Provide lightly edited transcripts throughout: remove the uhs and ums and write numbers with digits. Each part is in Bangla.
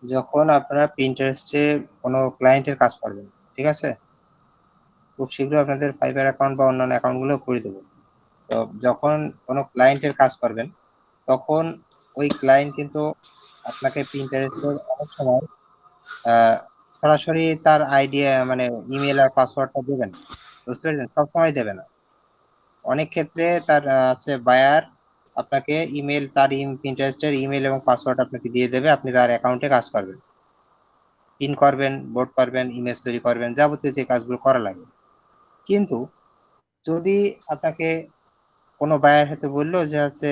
যখন আপনারা পিন্টারেস্টে কোনো ক্লায়েন্টের কাজ করবেন, ঠিক আছে? খুব শীঘ্রই আপনাদের ফাইবার অ্যাকাউন্ট বা অন্যান্য অ্যাকাউন্টগুলো করে দেব। তো যখন কোনো ক্লায়েন্টের কাজ করবেন, তখন ওই ক্লায়েন্ট কিন্তু আপনাকে পিন্টারেস্টের অনেক সময় আ সরাসরি তার আইডি মানে ইমেইল আর পাসওয়ার্ডটা দেবেন। বুঝতে পেরেছেন? সবসময় দেবে না। অনেক ক্ষেত্রে তার হচ্ছে বায়ার আপনাকে ইমেইল তার পিন্টারেস্টের ইমেইল এবং পাসওয়ার্ড আপনাকে দিয়ে দেবে। আপনি তার অ্যাকাউন্টে কাজ করবেন। পিন করবেন, বোর্ড করবেন, ইমেজ তৈরি করবেন, যাবতীয় যে কাজগুলো করা লাগে। কিন্তু যদি আপনাকে কোনো বায়ার হয়তো বলল যে হচ্ছে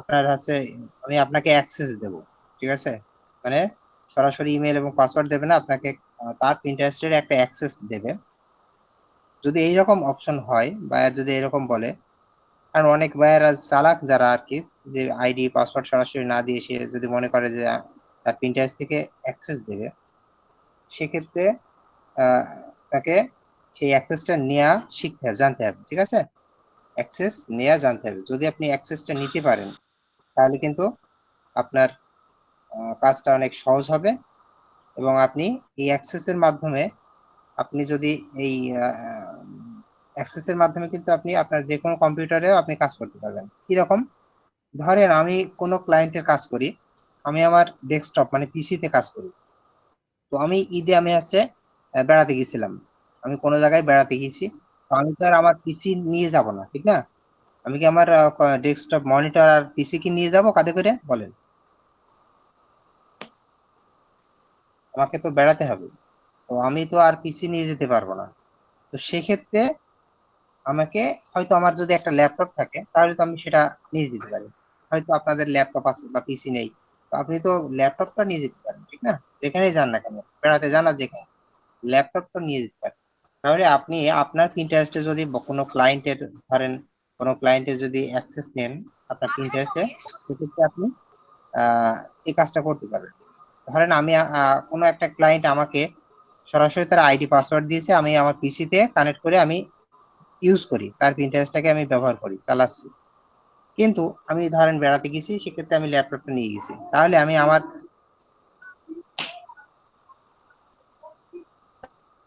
আপনার হচ্ছে আমি আপনাকে অ্যাক্সেস দেব। ঠিক আছে? মানে সরাসরি ইমেইল এবং পাসওয়ার্ড দেবে না। আপনাকে তার Pinterest এর একটা অ্যাক্সেস দেবে। যদি এইরকম অপশন হয়, বায়ার যদি এরকম বলে, কারণ অনেক বায়ার চালাক যারা আরকি যে আইডি পাসওয়ার্ড সরাসরি না দিয়ে সে যদি মনে করে যে তার Pinterest থেকে অ্যাক্সেস দেবে, সেক্ষেত্রে আ তাকে সেই অ্যাক্সেসটা নেয়া শিখতে হবে, জানতে হবে। ঠিক আছে? অ্যাক্সেস নেয়া জানতে হবে। যদি আপনি অ্যাক্সেসটা নিতে পারেন, তাহলে কিন্তু আপনার কাজটা অনেক সহজ হবে এবং আপনি এই অ্যাক্সেস এর মাধ্যমে আপনি যদি এই আ অ্যাক্সেস এর মাধ্যমে কিন্তু আপনি আপনার যেকোনো কম্পিউটারেও আপনি কাজ করতে পারবেন। কিরকম? ধরেন আমি কোনো ক্লায়েন্টের কাজ করি। আমি আমার ডেস্কটপ মানে পিসিতে কাজ করি। তো আমি ঈদে আমি হচ্ছে বেড়াতে গেছিলাম। আমি কোনো জায়গায় বেড়াতে গেছি। তো আমি তো আর আমার পিসি নিয়ে যাব না। ঠিক না? আমি কি আমার ডেস্কটপ মনিটর আর পিসি কি নিয়ে যাব কাঁধে করে? বলেন। আমাকে তো বেড়াতে হবে। তো আমি তো আর পিসি নিয়ে যেতে পারব না। তো সেক্ষেত্রে আমাকে হয়তো আমার যদি একটা ল্যাপটপ থাকে তাহলে তো আমি সেটা নিয়ে যেতে পারি। হয়তো আপনাদের ল্যাপটপ আছে বা পিসি নেই। তো আপনি তো ল্যাপটপটা নিয়ে যেতে পারেন। ঠিক না? যেখানেই যান না কেন। বেড়াতে যান আর যেখানে। ল্যাপটপ তো নিয়ে যেতে পারেন। তাহলে আপনি আপনার Pinterest এ যদি কোনো ক্লায়েন্টের ধরেন কোনো ক্লায়েন্টের যদি অ্যাক্সেস নেন আপনার Pinterest এ, সেক্ষেত্রে আপনি আ এই কাজটা করতে পারবেন। ধরেন আমি কোনো একটা ক্লায়েন্ট আমাকে সরাসরি তার আইডি পাসওয়ার্ড দিয়েছে। আমি আমার পিসিতে কানেক্ট করে আমি ইউজ করি। তার Pinterest টাকে আমি ব্যবহার করি, চালাচ্ছি। কিন্তু আমি ধরেন বেড়াতে গেছি, সেক্ষেত্রে আমি ল্যাপটপটা নিয়ে গেছি। তাহলে আমি আমার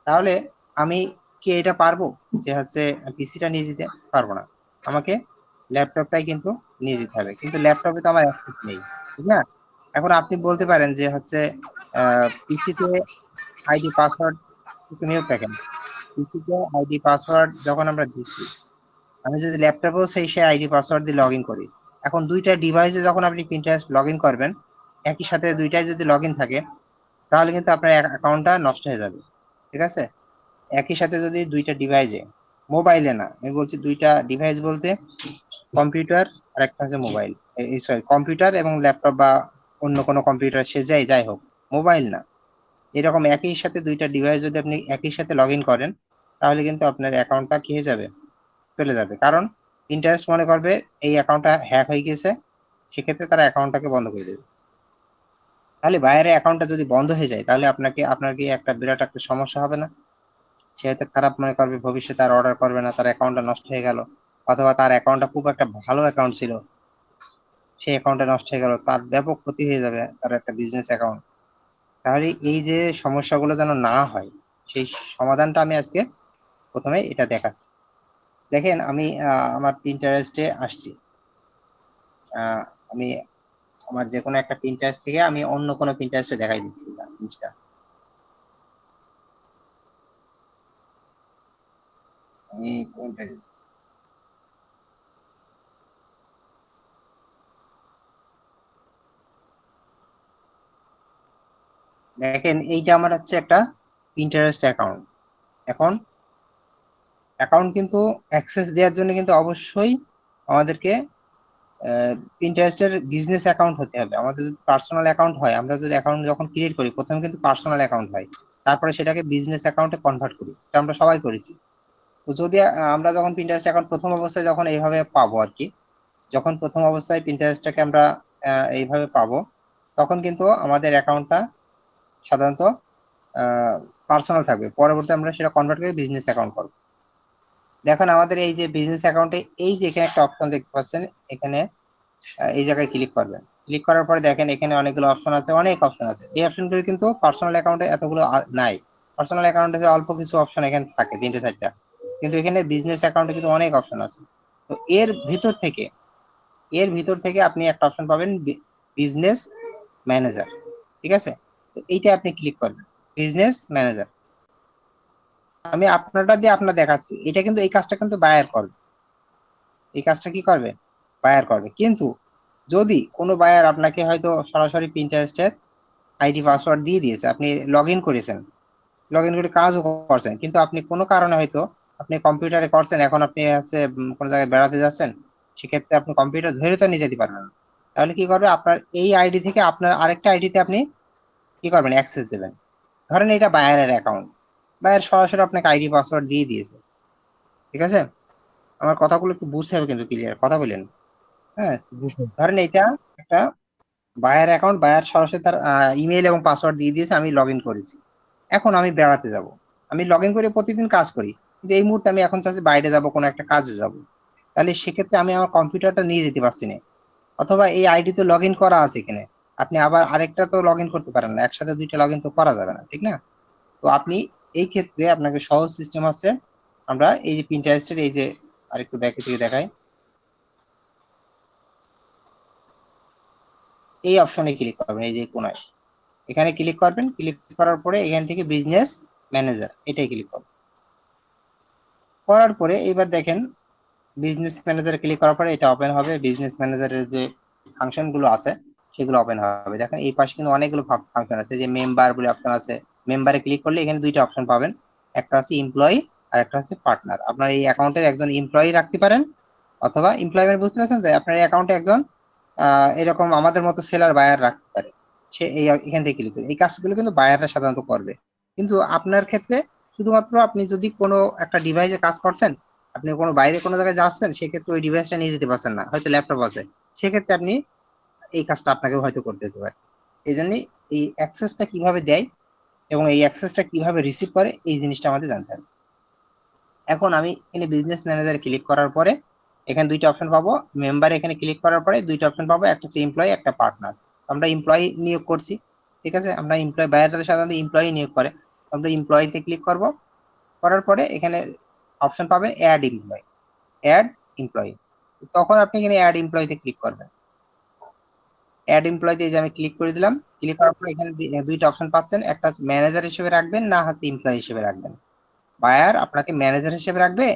তাহলে আমি কি এটা পারবো? যে হচ্ছে পিসিটা নিয়ে যেতে? পারব না। আমাকে ল্যাপটপটাই কিন্তু নিয়ে যেতে হবে। কিন্তু ল্যাপটপে তো আমার অ্যাক্সেস নেই। ঠিক না? এখন আপনি বলতে পারেন যে হচ্ছে আ পিসিতে আইডি পাসওয়ার্ড একটু মিউট রাখেন। পিসিতে আইডি পাসওয়ার্ড যখন আমরা দিচ্ছি, আমি যদি ল্যাপটপেও সেই আইডি পাসওয়ার্ড দিয়ে লগইন করি। এখন ২ টা ডিভাইসে যখন আপনি Pinterest লগইন করবেন, একই সাথে ২ টায় যদি লগইন থাকে, তাহলে কিন্তু আপনার অ্যাকাউন্টটা নষ্ট হয়ে যাবে। ঠিক আছে? একই সাথে যদি ২ টা ডিভাইসে, মোবাইলে না, আমি বলছি ২ টা ডিভাইস বলতে কম্পিউটার আরেকটা হচ্ছে মোবাইল। এই সরি কম্পিউটার এবং ল্যাপটপ বা অন্য কোনো কম্পিউটার সে যাই হোক, মোবাইল না। এরকম একই সাথে ২ টা ডিভাইস যদি আপনি একই সাথে লগইন করেন, তাহলে কিন্তু আপনার অ্যাকাউন্টটা কি হয়ে যাবে? চলে যাবে। কারণ Pinterest মনে করবে এই অ্যাকাউন্টটা হ্যাক হয়ে গেছে। সেক্ষেত্রে তারা অ্যাকাউন্টটাকে বন্ধ করে দেবে। তাহলে বাইরের অ্যাকাউন্টটা যদি বন্ধ হয়ে যায়, তাহলে আপনার কি একটা বিরাট একটা সমস্যা হবে না? সে হয়তো খারাপ মনে করবে, ভবিষ্যতে আর অর্ডার করবে না। তার অ্যাকাউন্টটা নষ্ট হয়ে গেল। অথবা তার অ্যাকাউন্টটা খুব একটা ভালো অ্যাকাউন্ট ছিল। সেই অ্যাকাউন্টটা নষ্ট হয়ে গেল। তার ব্যাপক ক্ষতি হয়ে যাবে তার একটা বিজনেস অ্যাকাউন্ট। তাহলে এই যে সমস্যাগুলো যেন না হয়, সেই সমাধানটা আমি আজকে ১ম এ এটা দেখাচ্ছি। দেখেন আমি আমার Pinterest এ আসছি। আ আমি আমার যেকোনো একটা Pinterest থেকে আমি অন্য কোনো Pinterest এ দেখাই দিচ্ছি জিনিসটা। আমি কোনটা দেখেন এইটা আমার হচ্ছে একটা Pinterest অ্যাকাউন্ট। এখন অ্যাকাউন্ট কিন্তু অ্যাক্সেস দেওয়ার জন্য কিন্তু অবশ্যই আমাদেরকে আ Pinterest এর বিজনেস অ্যাকাউন্ট হতে হবে। আমাদের যদি পার্সোনাল অ্যাকাউন্ট হয়, আমরা যদি অ্যাকাউন্ট যখন ক্রিয়েট করি, ১ম এ কিন্তু পার্সোনাল অ্যাকাউন্ট হয়। তারপরে সেটাকে বিজনেস অ্যাকাউন্টে কনভার্ট করি। এটা আমরা সবাই করেছি। তো যদি আমরা যখন Pinterest অ্যাকাউন্ট ১ম অবস্থায় যখন এইভাবে পাবো আরকি, যখন ১ম অবস্থায় Pinterest টাকে আমরা এইভাবে পাবো, তখন কিন্তু আমাদের অ্যাকাউন্টটা সাধারণত আ পার্সোনাল থাকবে। পরবর্তীতে আমরা সেটা কনভার্ট করে বিজনেস অ্যাকাউন্ট করব। দেখুন আমাদের এই যে বিজনেস অ্যাকাউন্টে এই যে এখানে একটা অপশন দেখতে পাচ্ছেন, এখানে এই জায়গায় ক্লিক করবেন। ক্লিক করার পরে দেখেন এখানে অনেকগুলো অপশন আছে, অনেক অপশন আছে। এই অপশনগুলো কিন্তু পার্সোনাল অ্যাকাউন্টে এতগুলো নাই। পার্সোনাল অ্যাকাউন্টে অল্প কিছু অপশন এখানে থাকে, 3-4টা, কিন্তু এখানে বিজনেস অ্যাকাউন্টে কিন্তু অনেক অপশন আছে। তো এর ভিতর থেকে আপনি একটা অপশন পাবেন, বিজনেস ম্যানেজার। ঠিক আছে, তো এইটা আপনি ক্লিক করবেন, বিজনেস ম্যানেজার। আমি আপনারটা দিয়ে আপনার দেখাচ্ছি, এটা কিন্তু এই কাজটা কিন্তু বায়ার করবে। এই কাজটা কি করবে? বায়ার করবে। কিন্তু যদি কোনো বায়ার আপনাকে হয়তো সরাসরি পিন্টারেস্টের আইডি পাসওয়ার্ড দিয়ে দিয়েছে, আপনি লগ ইন করেছেন, লগ ইন করে কাজও করছেন, কিন্তু আপনি কোনো কারণে হয়তো আপনি কম্পিউটারে করছেন, এখন আপনি আছে কোনো জায়গায় বেড়াতে যাচ্ছেন, সেক্ষেত্রে আপনি কম্পিউটার ধরে তো নিয়ে যেতে পারবেন না। তাহলে কি করবে, আপনার এই আইডি থেকে আপনার আরেকটা আইডিতে আপনি কি করবেন, অ্যাক্সেস দেবেন। ধরেন এটা বায়ারের অ্যাকাউন্ট, বায়ার সরাসরি আপনাকে আইডি পাসওয়ার্ড দিয়ে দিয়েছে। ঠিক আছে, আমার কথাগুলো একটু বুঝতে হবে কিন্তু, ক্লিয়ার কথা বলেন। হ্যাঁ, বুঝলাম। ধরেন এটা একটা বায়ার অ্যাকাউন্ট, বায়ার সরাসরি তার ইমেল এবং পাসওয়ার্ড দিয়ে দিয়েছে, আমি লগ ইন করেছি। এখন আমি বেড়াতে যাব, আমি লগ ইন করে প্রতিদিন কাজ করি, কিন্তু এই মুহূর্তে আমি এখন চাচ্ছি বাইরে যাব, কোনো একটা কাজে যাব। তাহলে সেক্ষেত্রে আমি আমার কম্পিউটারটা নিয়ে যেতে পারছি না, অথবা এই আইডি তো লগ ইন করা আছে এখানে, আপনি আবার আরেকটা তো লগ ইন করতে পারেন না, একসাথে দুইটা লগ ইন তো করা যাবে না, ঠিক না? তো আপনি এই ক্ষেত্রে আপনাকে সহজ সিস্টেম আছে, আমরা এই যে পিন্টারেস্টের এই যে, আরেকটু ব্যাকে থেকে দেখাই, এই অপশনে ক্লিক করবেন, এই যে কোনায়, এখানে ক্লিক করবেন। ক্লিক করার পরে এখান থেকে বিজনেস ম্যানেজার এটাই ক্লিক করবেন। করার পরে এবার দেখেন বিজনেস ম্যানেজারে ক্লিক করার পরে এটা ওপেন হবে, বিজনেস ম্যানেজারের যে ফাংশন গুলো আছে সেগুলো ওপেন হবে। দেখেন এই পাশে কিন্তু অনেকগুলো ফাংশন আছে, যে মেম্বার বলে অপশন আছে, মেম্বারে ক্লিক করলে এখানে দুইটা অপশন পাবেন, একটা আছে এমপ্লয়ি আর একটা আছে পার্টনার। আপনার এই অ্যাকাউন্টের একজন এমপ্লয়ি রাখতে পারেন, অথবা এমপ্লয়মেন্ট, বুঝতে পারছেন যে আপনার এই অ্যাকাউন্টে একজন এরকম আমাদের মতো সেলার বায়ার রাখতে পারে। সে এই এখান থেকে ক্লিক করে এই কাজগুলো কিন্তু বায়াররা সাধারণত করবে। কিন্তু আপনার ক্ষেত্রে শুধুমাত্র আপনি যদি কোনো একটা ডিভাইসে কাজ করছেন, আপনি কোনো বাইরে কোনো জায়গায় যাচ্ছেন, সেক্ষেত্রে ওই ডিভাইসটা নিয়ে যেতে পারছেন না, হয়তো ল্যাপটপ আছে, সেক্ষেত্রে আপনি এই কাজটা আপনাকে হয়তো করতে হতে পারে। এই জন্যই এই অ্যাক্সেসটা কিভাবে দেয় এবং এই অ্যাক্সেসটা কিভাবে রিসিভ করে, এই জিনিসটা আমাদের জানতে হবে। এখন আমি এখানে বিজনেস ম্যানেজারে ক্লিক করার পরে এখানে দুইটা অপশন পাবো, মেম্বার এখানে ক্লিক করার পরে দুইটা অপশন পাবো, একটা হচ্ছে এমপ্লয়ি, একটা পার্টনার। আমরা এমপ্লয়ি নিয়োগ করছি, ঠিক আছে, আমরা এমপ্লয়ি, বাইরের সাধারণত এমপ্লয়ি নিয়োগ করে, আমরা এমপ্লয়িতে ক্লিক করব। করার পরে এখানে অপশন পাবেন অ্যাড এমপ্লয়ি, অ্যাড এমপ্লয়ি। তখন আপনি এখানে অ্যাড এমপ্লয়িতে ক্লিক করবেন। অ্যাড এমপ্লয়িতে যে আমি ক্লিক করে দিলাম, ক্লিক করার পরে এখানে দুইটা অপশন পাচ্ছেন, একটা হচ্ছে ম্যানেজার হিসেবে রাখবেন না হচ্ছে এমপ্লয়ি হিসেবে রাখবেন। বায়ার আপনাকে ম্যানেজার হিসেবে রাখবে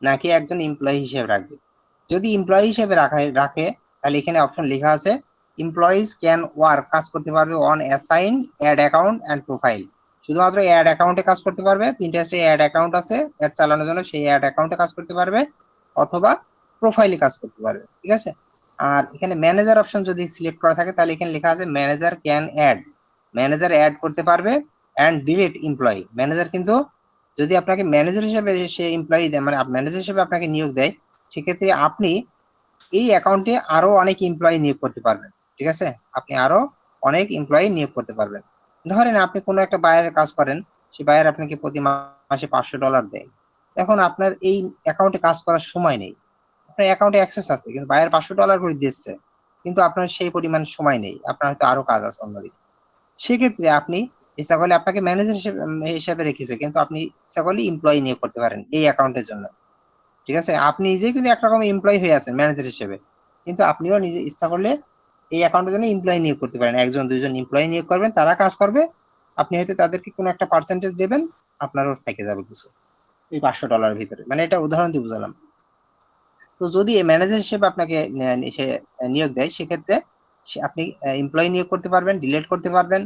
নাকি একজন এমপ্লয়ি হিসেবে রাখবে। যদি এমপ্লয়ি হিসেবে রাখে, তাহলে এখানে অপশন লেখা আছে এমপ্লয়িজ ক্যান ওয়ার্ক, কাজ করতে পারবে on assign ad account and profile. শুধুমাত্র অ্যাড অ্যাকাউন্টে কাজ করতে পারবে, পিন্টারেস্টে অ্যাড অ্যাকাউন্ট আছে অ্যাড চালানোর জন্য, সেই অ্যাড অ্যাকাউন্টে কাজ করতে পারবে, অথবা প্রোফাইলে কাজ করতে পারবে। ঠিক আছে, আর এখানে ম্যানেজার অপশন যদি সিলেক্ট করা থাকে, তাহলে এখানে লেখা আছে manager can add, manager add করতে পারবে অ্যান্ড ডিলিট এমপ্লয়ি। ম্যানেজার কিন্তু যদি আপনাকে ম্যানেজার হিসেবে সে এমপ্লয়ি দেয়, মানে ম্যানেজার হিসেবে আপনাকে নিয়োগ দেয়, সেক্ষেত্রে আপনি এই অ্যাকাউন্টে আরো অনেক এমপ্লয়ি নিয়োগ করতে পারবেন। ঠিক আছে, আপনি আরো অনেক এমপ্লয়ি নিয়োগ করতে পারবেন। ধরেন আপনি কোনো একটা বায়ারের কাজ করেন, সে বায়ার আপনাকে প্রতি মাসে $500 দেয়। এখন আপনার এই অ্যাকাউন্টে কাজ করার সময় নেই, আপনার অ্যাকাউন্টে অ্যাক্সেস আছে কিন্তু বায়ার $500 করে দিচ্ছে, কিন্তু আপনার সেই পরিমাণ সময় নেই, আপনার হয়তো আরো কাজ আছে অন্যদিকে। সেক্ষেত্রে আপনি ইচ্ছা করলে আপনাকে ম্যানেজার হিসেবে রেখেছে, কিন্তু আপনি ইচ্ছা করলে এমপ্লয়ি নিয়োগ করতে পারেন এই অ্যাকাউন্টের জন্য। ঠিক আছে, আপনি নিজেই কিন্তু একরকম এমপ্লয়ি হয়ে আছেন ম্যানেজার হিসেবে, কিন্তু আপনিও নিজে ইচ্ছা করলে এই অ্যাকাউন্টের জন্য এমপ্লয়ি নিয়োগ করতে পারেন, একজন দুইজন এমপ্লয়ি নিয়োগ করবেন, তারা কাজ করবে, আপনি হয়তো তাদেরকে কোনো একটা পার্সেন্টেজ দেবেন, আপনারও থেকে যাবে কিছু এই $500 ভিতরে। মানে এটা উদাহরণ দিয়ে বুঝালাম। তো যদি ম্যানেজার হিসেবে আপনাকে সে নিয়োগ দেয়, সেক্ষেত্রে আপনি এমপ্লয়ি নিয়োগ করতে পারবেন, ডিলিট করতে পারবেন,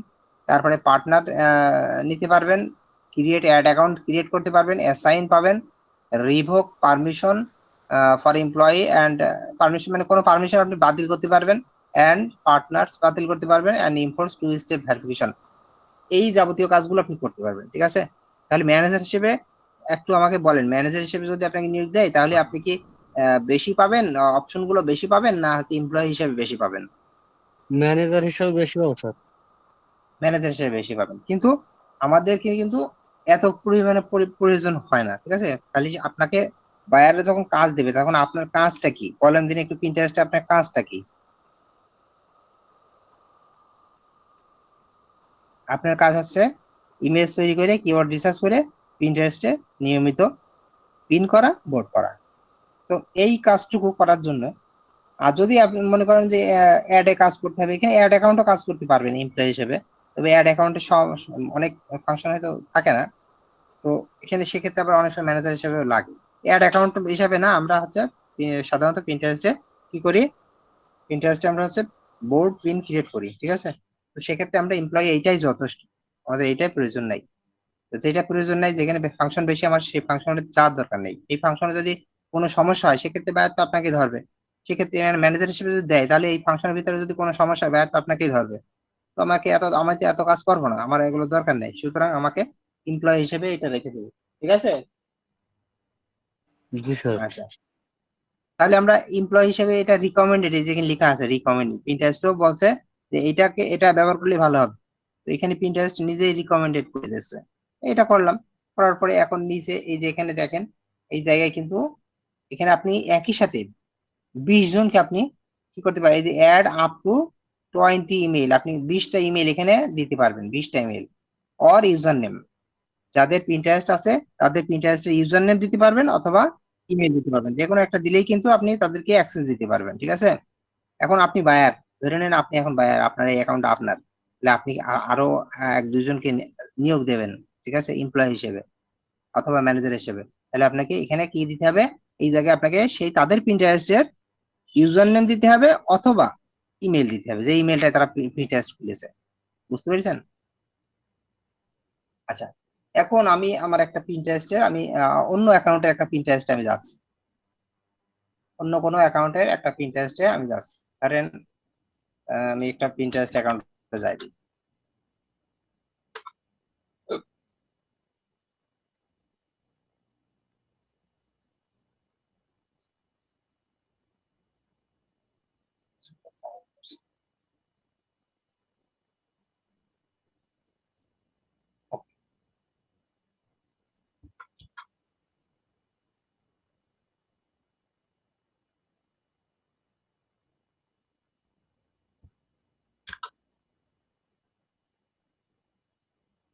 তারপরে পার্টনার নিতে পারবেন, ক্রিয়েট অ্যাড অ্যাকাউন্ট ক্রিয়েট করতে পারবেন, অ্যাসাইন পাবেন, revoke permission for employee and permission, মানে কোনো পারমিশন আপনি বাতিল করতে পারবেন, অ্যান্ড পার্টনার্স বাতিল করতে পারবেন, and enforce two step verification. এই যাবতীয় কাজগুলো আপনি করতে পারবেন। ঠিক আছে, তাহলে ম্যানেজার হিসেবে একটু আমাকে বলেন, ম্যানেজার হিসেবে যদি আপনাকে নিয়োগ দেয়, তাহলে আপনি কি বেশি পাবেন, অপশন গুলো বেশি পাবেন, না হচ্ছে এমপ্লয়ি হিসেবে বেশি পাবেন? ম্যানেজার হিসেবে বেশি পাবো স্যার। ম্যানেজার হিসেবে বেশি পাবেন, কিন্তু আমাদেরকে কিন্তু এত পরিমাণে প্রয়োজন হয় না। ঠিক আছে, খালি আপনাকে বায়ারে যখন কাজ দেবে, তখন আপনার কাজটা কি বলেন দিন একটু, পিন্টারেস্টে আপনার কাজটা কি? আপনার কাজ হচ্ছে ইমেজ তৈরি করে কিওয়ার্ড রিসার্চ করে পিন্টারেস্টে নিয়মিত পিন করা, বোর্ড করা। তো এই কাজটুকু করার জন্য, আর যদি আপনি মনে করেন যে অ্যাডে কাজ করতে হবে, এখানে অ্যাড অ্যাকাউন্টও কাজ করতে পারবেন এমপ্লয়ি হিসেবে, তবে অ্যাড অ্যাকাউন্টে সব অনেক ফাংশন হয়তো থাকে না। তো এখানে সেক্ষেত্রে আবার অনেক সময় ম্যানেজার হিসেবে লাগে। অ্যাড অ্যাকাউন্ট হিসাবে না, আমরা হচ্ছে সাধারণত পিন্টারেস্টে কি করি, পিন্টারেস্টে আমরা হচ্ছে বোর্ড পিন ক্রিয়েট করি, ঠিক আছে। তো সেক্ষেত্রে আমরা এমপ্লয়ি এইটাই যথেষ্ট, আমাদের এইটাই প্রয়োজন নাই। তো যেটা প্রয়োজন নাই, যেখানে ফাংশন বেশি, আমার সেই ফাংশনের চার দরকার নেই। এই ফাংশনে যদি কোনো সমস্যা হয় সেক্ষেত্রে ব্যয় তো আপনাকে ধরবে। সেক্ষেত্রে ম্যানেজার হিসেবে যদি দেয়, তাহলে এই ফাংশনের ভিতরে যদি কোনো সমস্যা হয় ব্যয় তো আপনাকেই ধরবে। তো আমি তো এত কাজ করবো না, আমার এগুলো দরকার নেই, সুতরাং আমাকে এমপ্লয়ি হিসেবে এটা রেখে দেবো, ঠিক আছে। জি স্যার। আচ্ছা, তাহলে আমরা এমপ্লয়ি হিসেবে এটা রিকমেন্ডেড, যেখানে লেখা আছে রিকমেন্ড, পিন্টারেস্টও বলছে যে এটা ব্যবহার করলে ভালো হবে। তো এখানে পিন্টারেস্ট নিজেই রিকমেন্ডেড করে দিচ্ছে। এটা করলাম, করার পরে এখন নিচে এই যে এখানে দেখেন, এই জায়গায় কিন্তু এখানে আপনি একই সাথে 20 জনকে আপনি কি করতে পারেন, এই যে অ্যাড আপ টু 20 ইমেল, আপনি 20টা ইমেল এখানে দিতে পারবেন, 20টা ইমেল অর ইউজার নেম। যাদের পিন্টারেস্ট আছে তাদের পিন্টারেস্টের ইউজার নেম দিতে পারবেন অথবা ইমেল দিতে পারবেন, যে কোনো একটা দিলেই কিন্তু আপনি তাদেরকে অ্যাক্সেস দিতে পারবেন, ঠিক আছে। এখন আপনি বায়ার, ধরে নেন আপনি এখন বায়ার, আপনার এই অ্যাকাউন্ট আপনার, তাহলে আপনি আরো 1-2 জনকে নিয়োগ দেবেন, ঠিক আছে, এমপ্লয় হিসেবে অথবা ম্যানেজার হিসেবে। তাহলে আপনাকে এখানে কি দিতে হবে, এই জায়গায় আপনাকে সেই তাদের পিন্টারেস্টের ইউজার নেম দিতে হবে অথবা ইমেল দিতে হবে, যে ইমেলটায় তারা পিন্টারেস্ট খুলেছে। বুঝতে পেরেছেন? আচ্ছা, এখন আমি আমার একটা পিন্টারেস্টের, আমি অন্য অ্যাকাউন্টের একটা পিন্টারেস্টে আমি যাচ্ছি, অন্য কোনো অ্যাকাউন্টের একটা পিন্টারেস্টে আমি যাচ্ছি, ধরেন আমি একটা পিন্টারেস্ট অ্যাকাউন্টে যাই।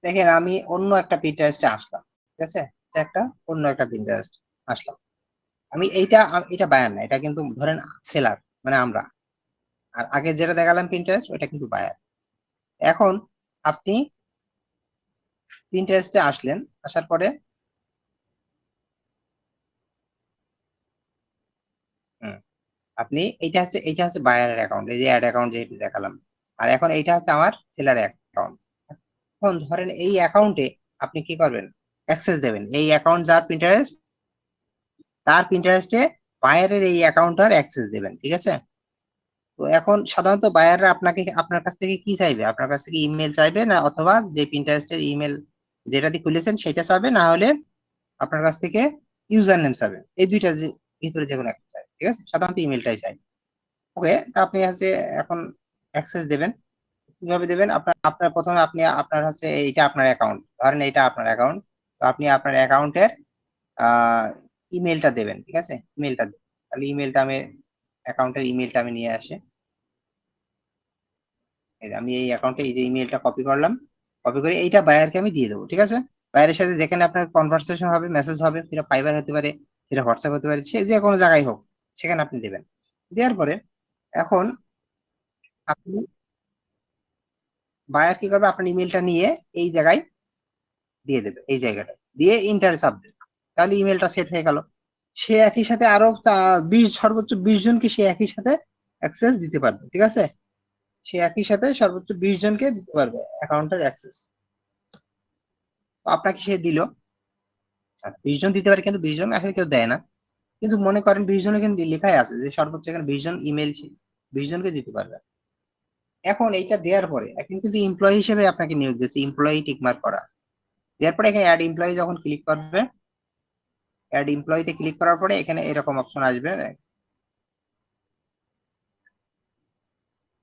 দেখেন আমি অন্য একটা পিন্টারেস্টে আসলাম, ঠিক আছে, এটা একটা অন্য একটা পিন্টারেস্ট আসলাম। আমি এটা বায়ার না, এটা কিন্তু ধরেন সেলার, মানে আমরা। আর আগে যেটা দেখালাম পিন্টারেস্ট, ওটা কিন্তু বায়ার। এখন আপনি পিন্টারেস্টে আসলেন, আসার পরে হুম, আপনি এইটা হচ্ছে বায়ারের অ্যাকাউন্ট, এই যে অ্যাড অ্যাকাউন্ট যেহেতু দেখালাম। আর এখন এইটা হচ্ছে আমার সেলার অ্যাকাউন্ট। এখন ধরেন এই অ্যাকাউন্টে আপনি কি করবেন, অ্যাক্সেস দেবেন, এই অ্যাকাউন্ট যার পিন্টারেস্ট, তার পিন্টারেস্টে বায়ারের এই অ্যাকাউন্টটার অ্যাক্সেস দেবেন, ঠিক আছে। তো এখন সাধারণত বায়াররা আপনার কাছ থেকে কি চাইবে, আপনার কাছ থেকে ইমেল চাইবে না, অথবা যে পিন্টারেস্টের ইমেল যেটা দিয়ে খুলেছেন সেটা চাইবে, না হলে আপনার কাছ থেকে ইউজার নেম চাইবে, এই দুইটা ভিতরে যে কোনো একটা চাই, ঠিক আছে, সাধারণত ইমেলটাই চাই। ওকে, তা আপনি হচ্ছে এখন অ্যাক্সেস দেবেন। কিভাবে দেবেন, আপনার আপনার প্রথমে আপনি আপনার হচ্ছে এইটা আপনার অ্যাকাউন্ট, ধরেন এইটা আপনার অ্যাকাউন্ট। তো আপনি আপনার অ্যাকাউন্টের আহ ইমেলটা দেবেন, ঠিক আছে, ইমেলটা দেবেন। তাহলে ইমেলটা আমি অ্যাকাউন্টের ইমেলটা আমি নিয়ে আসি, এই যে আমি এই অ্যাকাউন্টে এই যে ইমেলটা কপি করলাম, কপি করে এইটা বায়ারকে আমি দিয়ে দেবো, ঠিক আছে। বায়ারের সাথে যেখানে আপনার কনভারসেশন হবে, মেসেজ হবে, সেটা ফাইবার হতে পারে, সেটা হোয়াটসঅ্যাপ হতে পারে, সে যে কোনো জায়গায় হোক, সেখানে আপনি দেবেন। দেওয়ার পরে এখন আপনি বায়ার কি করবে, আপনার ইমেলটা নিয়ে এই জায়গায় দিয়ে দেবে, এই জায়গাটা দিয়ে ইন্টার চাপ দেবে, তাহলে ইমেলটা সেট হয়ে গেল। সে একই সাথে আরো সর্বোচ্চ 20 জনকে সে একই সাথে অ্যাক্সেস দিতে পারবে, ঠিক আছে। সে একই সাথে সর্বোচ্চ 20 জনকে দিতে পারবে অ্যাকাউন্টের অ্যাক্সেস। আপনাকে সে দিল, 20 জন দিতে পারে, কিন্তু 20 জন আসলে কেউ দেয় না। কিন্তু মনে করেন 20 জন এখানে লেখাই আছে যে সর্বোচ্চ এখানে 20 জন ইমেল 20 জনকে দিতে পারবে। এখন এইটা দেওয়ার পরে এখন কিন্তু এমপ্লয়ি হিসেবে আপনাকে নিয়োগ দিচ্ছে, এমপ্লয়ি টিকমার্ক করা আছে। দেওয়ার পরে এখানে অ্যাড এমপ্লয়ি যখন ক্লিক করবে, অ্যাড এমপ্লয়িতে ক্লিক করার পরে এখানে এরকম অপশন আসবে।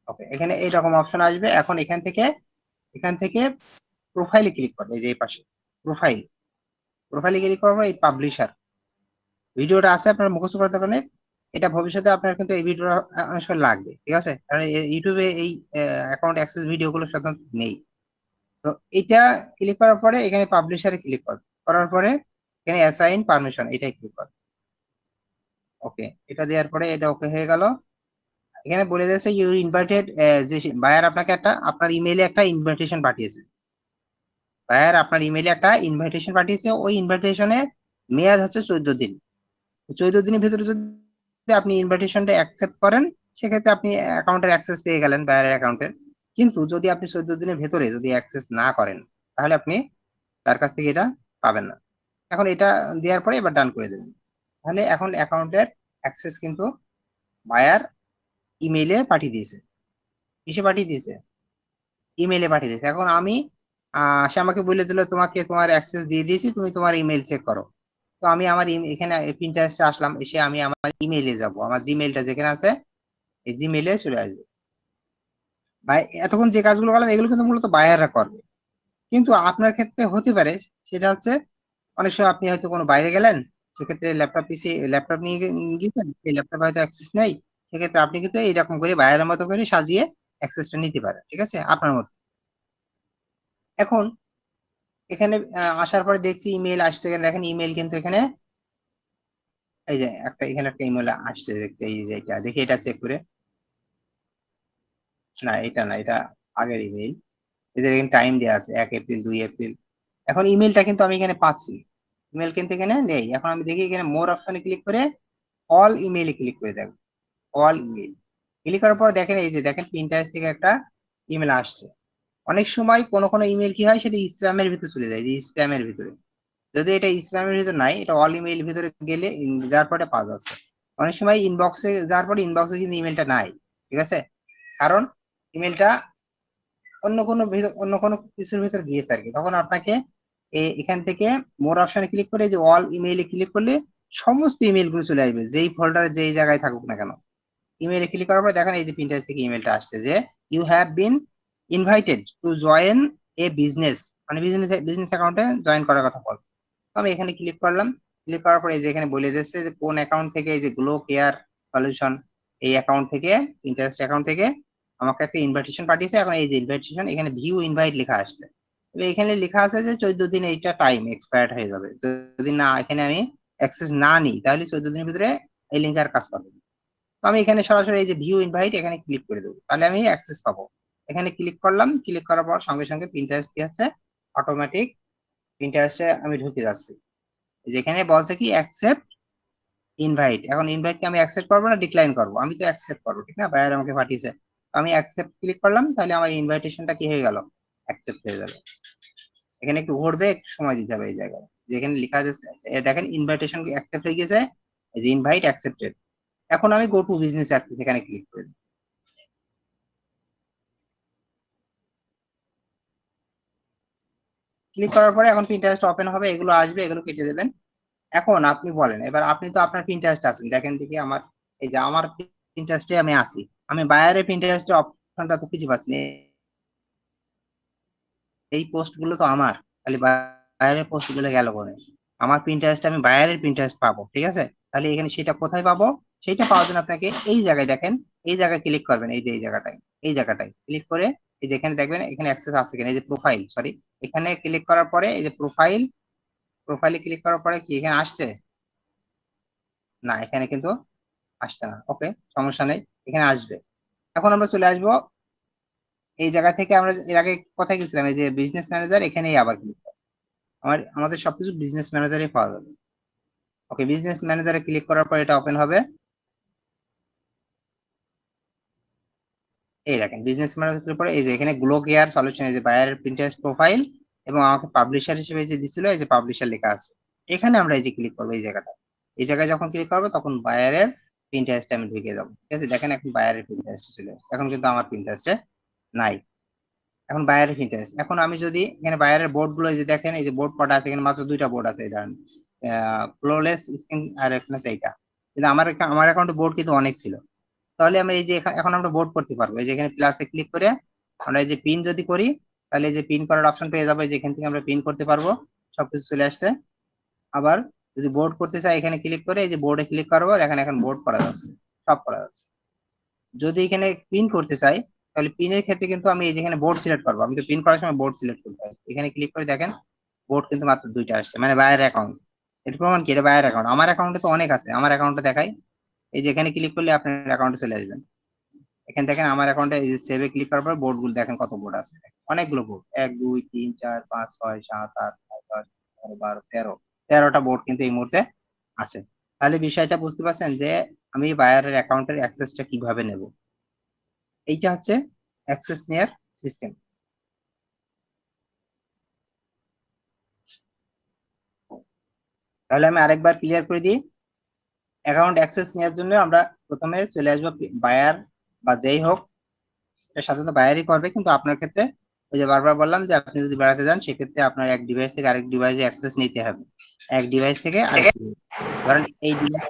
ওকে, এখানে এইরকম অপশন আসবে। এখন এখান থেকে প্রোফাইলে ক্লিক করবে, এই যে এই পাশে প্রোফাইল, প্রোফাইলে ক্লিক করার পর এই পাবলিশার ভিডিওটা আছে আপনার মুখস্থ করার দরকার নেই। এটা ভবিষ্যতে আপনার কিন্তু এই ভিডিওটা অনেক সময় লাগবে, ঠিক আছে, কারণ ইউটিউবে এই অ্যাকাউন্ট অ্যাক্সেস ভিডিও গুলো সাধারণত নেই। তো এটা ক্লিক করার পরে এখানে পাবলিশারে ক্লিক করার পরে এখানে অ্যাসাইন পারমিশন এটাই ক্লিক কর। ওকে, এটা দেওয়ার পরে এটা ওকে হয়ে গেল। এখানে বলে দিয়েছে ইউ ইনভাইটেড, যে বায়ার আপনাকে আপনার ইমেইলে একটা ইনভাইটেশন পাঠিয়েছে। বায়ার আপনার ইমেইলে একটা ইনভাইটেশন পাঠিয়েছে, ওই ইনভাইটেশনে মেয়াদ হচ্ছে 14 দিন। 14 দিনের ভিতরে যদি আপনি ইনভাইটেশনটা অ্যাকসেপ্ট করেন, সেক্ষেত্রে আপনি অ্যাকাউন্টের অ্যাক্সেস পেয়ে গেলেন, বায়ারের অ্যাকাউন্টের। কিন্তু যদি আপনি 14 দিনের ভেতরে যদি অ্যাক্সেস না করেন, তাহলে আপনি তার কাছ থেকে এটা পাবেন না। এখন এটা দেওয়ার পরে এবার ডান করে দেবেন। তাহলে এখন অ্যাকাউন্টের অ্যাক্সেস কিন্তু বায়ার ইমেইলে পাঠিয়ে দিয়েছে। কিসে পাঠিয়ে দিয়েছে? ইমেইলে পাঠিয়ে দিয়েছে। এখন আমি সে আমাকে বলে দিল তোমাকে তোমার অ্যাক্সেস দিয়ে দিয়েছি, তুমি তোমার ইমেইল চেক করো। তো আমি আমার এখানে পিন্টারেস্টে আসলাম, এসে আমি আমার ইমেইলে যাব, আমার জিমেইলটা যেখানে আছে এই জিমেইলে চলে আসবে। ভাই এতক্ষণ যে কাজগুলো করলাম এগুলো কিন্তু মূলত বায়াররা করবে, কিন্তু আপনার ক্ষেত্রে হতে পারে সেটা হচ্ছে অনেক সময় আপনি হয়তো কোনো বাইরে গেলেন, সেক্ষেত্রে ল্যাপটপ নিয়ে গিয়েছেন, সেই ল্যাপটপ হয়তো অ্যাক্সেস নেই, সেক্ষেত্রে আপনি কিন্তু এইরকম করে বাইরের মতো করে সাজিয়ে অ্যাক্সেসটা নিতে পারেন, ঠিক আছে, আপনার মতো। এখন এখানে আসার পরে দেখছি ইমেল আসছে, দেখেন ইমেল কিন্তু এখানে এই যে এখানে একটা ইমেল আসছে দেখছি, এই যে এটা দেখি, এটা চেক করে, না এটা না, এটা আগের ইমেল। এই যে এখানে টাইম দেওয়া আছে 1 এপ্রিল 2 এপ্রিল। এখন ইমেলটা কিন্তু আমি এখানে পাচ্ছি, ইমেল কিন্তু এখানে নেই। এখন আমি দেখি এখানে মোর অপশনে ক্লিক করে অল ইমেইলে ক্লিক করে দেখো, অল ইমেল ক্লিক করার পর দেখেন এই যে দেখেন পিন্টারেস্ট থেকে একটা ইমেল আসছে। অনেক সময় কোনো কোনো ইমেল কি হয় সেটা স্প্যামের ভিতরে চলে যায়, যে স্প্যামের ভিতরে। যদি এটা স্প্যামের ভিতরে নাই, এটা অল ইমেইল ভিতরে গেলে যার পরে পাওয়া যাচ্ছে। অনেক সময় ইনবক্সে যাওয়ার পরে ইনবক্সে কিন্তু ইমেলটা নাই, ঠিক আছে, কারণ ইমেলটা অন্য কোনো কিছুর ভিতরে গিয়েছে আর কি। তখন আপনাকে এখান থেকে মোর অপশনে ক্লিক করে যে অল ইমেইলে ক্লিক করলে সমস্ত ইমেল গুলো চলে আসবে, যেই ফোল্ডারে যেই জায়গায় থাকুক না কেন। ইমেইলে ক্লিক করার পর দেখেন এই যে পিন্টারেস্ট থেকে ইমেলটা আসছে যে you have been invited to join a business, মানে বিজনেস অ্যাকাউন্টে জয়েন করার কথা বলছে। তো আমি এখানে ক্লিক করলাম। ক্লিক করার পরে এই যে এখানে বলে দিচ্ছে যে কোন অ্যাকাউন্ট থেকে, এই যে গ্লো কেয়ার সলিউশন, এই অ্যাকাউন্ট থেকে, ইন্টারেস্ট অ্যাকাউন্ট থেকে আমাকে একটা ইনভাইটেশন পাঠিয়েছে। এখন এই যে ইনভাইটেশন এখানে ভিউ ইনভাইট লেখা আসছে, এখানে লেখা আছে যে 14 দিন এইটা টাইম এক্সপায়ার্ড হয়ে যাবে। যদি না এখানে আমি অ্যাক্সেস না নিই, তাহলে 14 দিনের ভিতরে এই লিঙ্ক আর কাজ করবে না। তো আমি এখানে সরাসরি এই যে ভিউ ইনভাইট এখানে ক্লিক করে দেবো, তাহলে আমি অ্যাক্সেস পাবো। এখানে ক্লিক করলাম, ক্লিক করার পর সঙ্গে সঙ্গে প্রিন্টারেস্ট কি আছে, অটোমেটিক প্রিন্টারেস্টে আমি ঢুকে যাচ্ছি। যেখানে বলছে কি অ্যাকসেপ্ট ইনভাইট, এখন ইনভাইটকে আমি অ্যাকসেপ্ট করবো না ডিক্লাইন করবো, আমি তো অ্যাকসেপ্ট করবো, ঠিক না, বাইরে আমাকে পাঠিয়েছে। তো আমি অ্যাকসেপ্ট ক্লিক করলাম, তাহলে আমার ইনভাইটেশনটা কি হয়ে গেল, অ্যাকসেপ্ট হয়ে যাবে। এখানে একটু ঘুরবে, একটু সময় দিতে হবে এই জায়গায়, যেখানে লেখা যাচ্ছে দেখেন ইনভাইটেশন অ্যাকসেপ্ট হয়ে গেছে, এই যে ইনভাইট অ্যাকসেপ্টেড। এখন আমি গো টু বিজনেস অ্যাক্সেস এখানে ক্লিক করে দিই। ক্লিক করার পরে এখন প্রিন্টারেস্ট ওপেন হবে, এগুলো আসবে, এগুলো কেটে দেবেন। এখন আপনি বলেন, এবার আপনি তো আপনার প্রিন্টারেস্ট আছেন, দেখেন দেখি আমার, এই যে আমার প্রিন্টারেস্টে আমি আছি, আমি বায়ারের প্রিন্টারেস্টে অপশনটা তো কিছু পাচ্ছি না। এই পোস্ট গুলো তো আমার, তাহলে বায়ারের পোস্ট গুলো গেল করে, আমার প্রিন্টারেস্ট আমি বায়ারের প্রিন্টারেস্ট পাবো, ঠিক আছে। তাহলে এখানে সেটা কোথায় পাবো, সেটা পাওয়ার জন্য আপনাকে এই জায়গায় দেখেন, এই জায়গায় ক্লিক করবেন, এই যে এই জায়গাটায়, এই জায়গাটায় ক্লিক করে এই যে এখানে দেখবেন এখানে অ্যাক্সেস আছে কিনা, এই যে প্রোফাইল, সরি, এখানে ক্লিক করার পরে এই যে প্রোফাইলে ক্লিক করার পরে কি এখানে আসছে, না এখানে কিন্তু আসছে না। ওকে, সমস্যা নেই, এখানে আসবে। এখন আমরা চলে আসবো এই জায়গা থেকে, আমরা এর আগে কোথায় গেছিলাম, এই যে বিজনেস ম্যানেজার, এখানেই আবার ক্লিক করব। আমাদের সবকিছু বিজনেস ম্যানেজারে পাওয়া যাবে। ওকে, বিজনেস ম্যানেজারে ক্লিক করার পর এটা ওপেন হবে। এই দেখেন বিজনেস ম্যানেজারের পরে এই যে এখানে গ্লো কেয়ার সলিউশন, এই যে বায়ার প্রিন্টারেস্ট প্রোফাইল, এবং আমাকে পাবলিশার হিসেবে যে দিছিল এই যে পাবলিশার লেখা আছে, এখানে আমরা এই যে ক্লিক করবো এই জায়গাটা। এই জায়গায় যখন ক্লিক করবো তখন বায়ারের প্রিন্টারেস্টে আমি ঢুকে যাবো, ঠিক আছে। দেখেন এখন বায়ারের প্রিন্টারেস্টে চলে আসছে, এখন কিন্তু আমার প্রিন্টারেস্টে নাই। এখন বায়ারের ইন্টারেস্ট, এখন আমি যদি এখানে বায়ারের বোর্ড গুলো এই যে দেখেন, এই যে বোর্ড কটা আছে এখানে, মাত্র 2টা বোর্ড আছে, এটা ফ্লোলেস স্ক্রিন আর একটা হচ্ছে এইটা। কিন্তু আমার অ্যাকাউন্টে বোর্ড কিন্তু অনেক ছিল। তাহলে আমরা এই যে এখন আমরা বোর্ড করতে পারবো, এই যে এখানে প্লাসে ক্লিক করে আমরা এই যে পিন যদি করি, তাহলে এই যে পিন করার অপশন পেয়ে যাবো, যেখান থেকে আমরা পিন করতে পারবো, সবকিছু চলে আসছে। আবার যদি বোর্ড করতে চাই, এখানে ক্লিক করে এই যে বোর্ডে ক্লিক করবো, দেখেন এখন বোর্ড করা যাচ্ছে, সব করা যাচ্ছে। যদি এখানে পিন করতে চাই, তাহলে পিনের ক্ষেত্রে কিন্তু আমি এই যেখানে বোর্ড সিলেক্ট করবো, আমি তো পিন করার সময় বোর্ড সিলেক্ট করতে হয়, এখানে ক্লিক করে দেখেন বোর্ড কিন্তু মাত্র 2টা আসছে, মানে বায়ার অ্যাকাউন্ট। এটা প্রমাণ কি? এটা বায়ার অ্যাকাউন্ট। আমার অ্যাকাউন্টে তো অনেক আছে, আমার অ্যাকাউন্টে দেখাই, এই যে এখানে ক্লিক করলে আপনার অ্যাকাউন্টে চলে আসবেন। এখানে দেখেন আমার অ্যাকাউন্টে এই যে সেভে ক্লিক করার পর বোর্ড গুলো দেখেন কত বোর্ড আছে, অনেকগুলো বোর্ড, 1 2 3 4 5 6 7 8 9 10 11 12 13, 13টা বোর্ড কিন্তু এই মুহূর্তে আছে। তাহলে বিষয়টা বুঝতে পারছেন যে আমি বায়ারের অ্যাকাউন্টের অ্যাক্সেসটা কিভাবে নেব। এইটা হচ্ছে অ্যাক্সেস নেয়ার সিস্টেম। তাহলে আমি আরেকবার ক্লিয়ার করে দিই। অ্যাকাউন্ট অ্যাক্সেস নেওয়ার জন্য আমরা প্রথমে চলে আসবো বায়ার বা যেই হোক, এটা সাধারণত বায়ারই করবে, কিন্তু আপনার ক্ষেত্রে ওই যে বারবার বললাম যে আপনি যদি বেড়াতে যান সেক্ষেত্রে আপনার এক ডিভাইস থেকে আরেক ডিভাইসে অ্যাক্সেস নিতে হবে, এক ডিভাইস থেকে আরেক ডিভাইস। ধরেন এই ডিভাইস,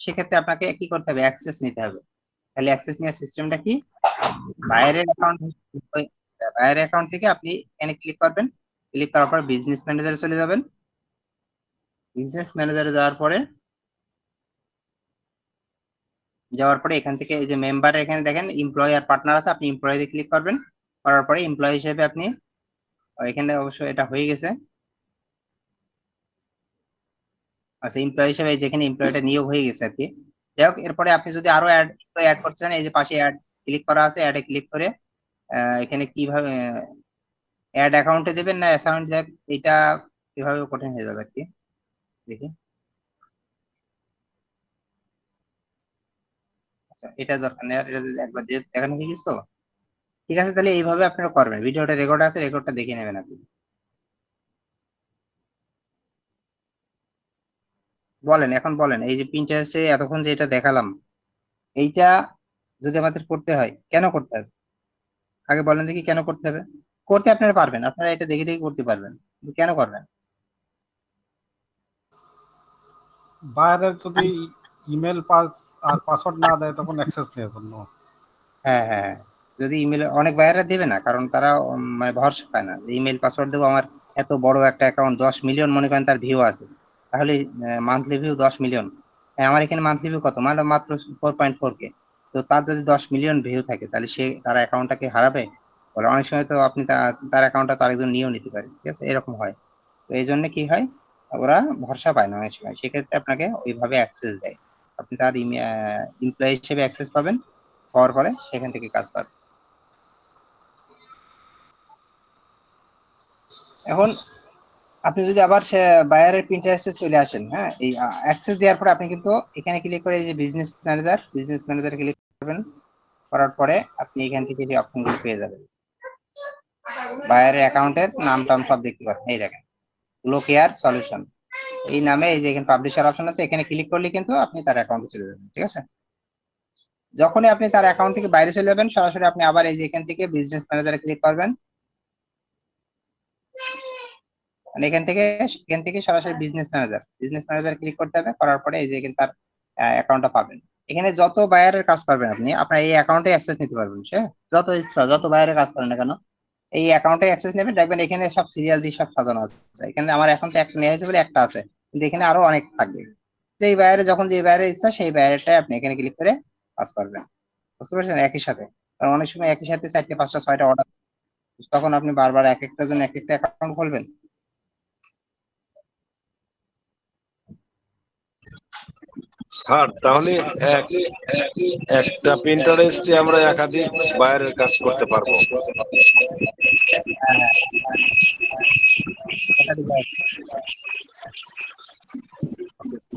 সেক্ষেত্রে আপনাকে কি করতে হবে? অ্যাক্সেস নিতে হবে। তাহলে অ্যাক্সেস নেওয়ার সিস্টেমটা কি? বাইরের অ্যাকাউন্ট, বাইরের অ্যাকাউন্ট থেকে আপনি এখানে ক্লিক করবেন, ক্লিক করার পর বিজনেস ম্যানেজারে চলে যাবেন। বিজনেস ম্যানেজারে যাওয়ার পরে এখান থেকে এই যে মেম্বার, এখানে দেখেন এমপ্লয়ি আর পার্টনার আছে, আপনি এমপ্লয়িতে ক্লিক করবেন। করার পরে এমপ্লয়ি হিসেবে আপনি, এখানে অবশ্য এটা হয়ে গেছে, আচ্ছা এমপ্লয়ি হিসেবে যেখানে এমপ্লয়িটা নিয়োগ হয়ে গেছে আর কি। যাই হোক, এরপরে আপনি যদি আরো অ্যাড করতে চান, এই যে পাশে অ্যাড ক্লিক করা আছে, অ্যাডে ক্লিক করে এখানে কিভাবে অ্যাড অ্যাকাউন্টে দেবেন না অ্যাকাউন্ট, যাক এটা কিভাবে কঠিন হয়ে যাবে আর কি, দেখি। আচ্ছা এটা দরকার নেই, আর এটা যদি একবার দিয়ে দেখানো হয়ে গেছে তো ঠিক আছে। তাহলে এইভাবে আপনারা করবেন, ভিডিওটা রেকর্ড আছে, রেকর্ডটা দেখে নেবেন আপনি। বলেন এখন, বলেন এই যে পিন্টারেস্টে এতক্ষণ যে এটা দেখালাম, এইটা যদি আমাদের করতে হয় কেন করতে হবে? আগে বলেন দেখি কেন করতে হবে। করতে আপনারা পারবেন, আপনারা এটা দেখে দেখে করতে পারবেন, কিন্তু কেন করবেন? বাইরের যদি ইমেল পাস আর পাসওয়ার্ড না দেয় তখন অ্যাক্সেস নেওয়ার জন্য। হ্যাঁ হ্যাঁ হ্যাঁ। যদি ইমেল, অনেক বাইরেরা দেবে না, কারণ তারা মানে ভরসা পায় না, ইমেল পাসওয়ার্ড দেবো, আমার এত বড় একটা অ্যাকাউন্ট 10 মিলিয়ন মনে করেন তার ভিউ আছে, তাহলে মান্থলি ভিউ 10 মিলিয়ন। হ্যাঁ আমার এখানে মান্থলি ভিউ কত, মানে মাত্র 4.4K। তো তার যদি 10 মিলিয়ন ভিউ থাকে তাহলে সে তার অ্যাকাউন্টটাকে হারাবে? বলে অনেক সময় তো আপনি তার অ্যাকাউন্টটা তো আরেকজন নিয়েও নিতে পারে, ঠিক আছে, এরকম হয়। তো এই জন্য কি হয়, ওরা ভরসা পায় না অনেক সময়, সেক্ষেত্রে আপনাকে ওইভাবে অ্যাক্সেস দেয়। আপনি তার এমপ্লয়ি হিসেবে অ্যাক্সেস পাবেন, পাওয়ার পরে সেখান থেকে কাজ করে। এখন আপনি যদি আবার সে বায়ারের প্রিন্টারেস্টে চলে আসেন, হ্যাঁ এই অ্যাক্সেস দেওয়ার পরে আপনি কিন্তু এখানে ক্লিক করে এই যে বিজনেস ম্যানেজার ক্লিক করবেন। করার পরে আপনি এখান থেকে যে অপশনগুলো পেয়ে যাবেন, বায়ারের অ্যাকাউন্টের নাম টাম সব দেখতে পাচ্ছেন, এই দেখেন গ্লো কেয়ার সলিউশন এই নামে, এই যে এখানে পাবলিশার অপশন আছে, এখানে ক্লিক করলে কিন্তু আপনি তার অ্যাকাউন্টে চলে যাবেন, ঠিক আছে। যখনই আপনি তার অ্যাকাউন্ট থেকে বাইরে চলে যাবেন, সরাসরি আপনি আবার এই যে এখান থেকে বিজনেস ম্যানেজারে ক্লিক করবেন, মানে এখান থেকে সরাসরি বিজনেস ম্যানেজার ক্লিক করতে হবে। করার পরে এই যে এখানে তার অ্যাকাউন্টটা পাবেন। এখানে যত বায়ারের কাজ করবেন আপনি, আপনার এই অ্যাকাউন্টে অ্যাক্সেস নিতে পারবেন, হ্যাঁ যত ইচ্ছা যত বায়ারের কাজ করেন না কেন এই অ্যাকাউন্টে অ্যাক্সেস নেবেন। দেখবেন এখানে সব সিরিয়াল দিয়ে সব সাজানো আছে, এখানে আমার এখন তো একটা নেওয়া হয়েছে বলে একটা আছে, কিন্তু এখানে আরো অনেক থাকবে। যেই বায়ারে যখন যে বায়ারের ইচ্ছা সেই বায়ারটাই আপনি এখানে ক্লিক করে কাজ করবেন, বুঝতে পারছেন, একই সাথে। কারণ অনেক সময় একই সাথে 4টে 5টা 6টা অর্ডার, তখন আপনি বারবার এক একটা জন এক একটা অ্যাকাউন্ট খুলবেন। স্যার তাহলে একটা প্রিন্টারেস্টে আমরা একাধিক বাইরের কাজ করতে পারবো। হ্যাঁ, একাধিক buyer।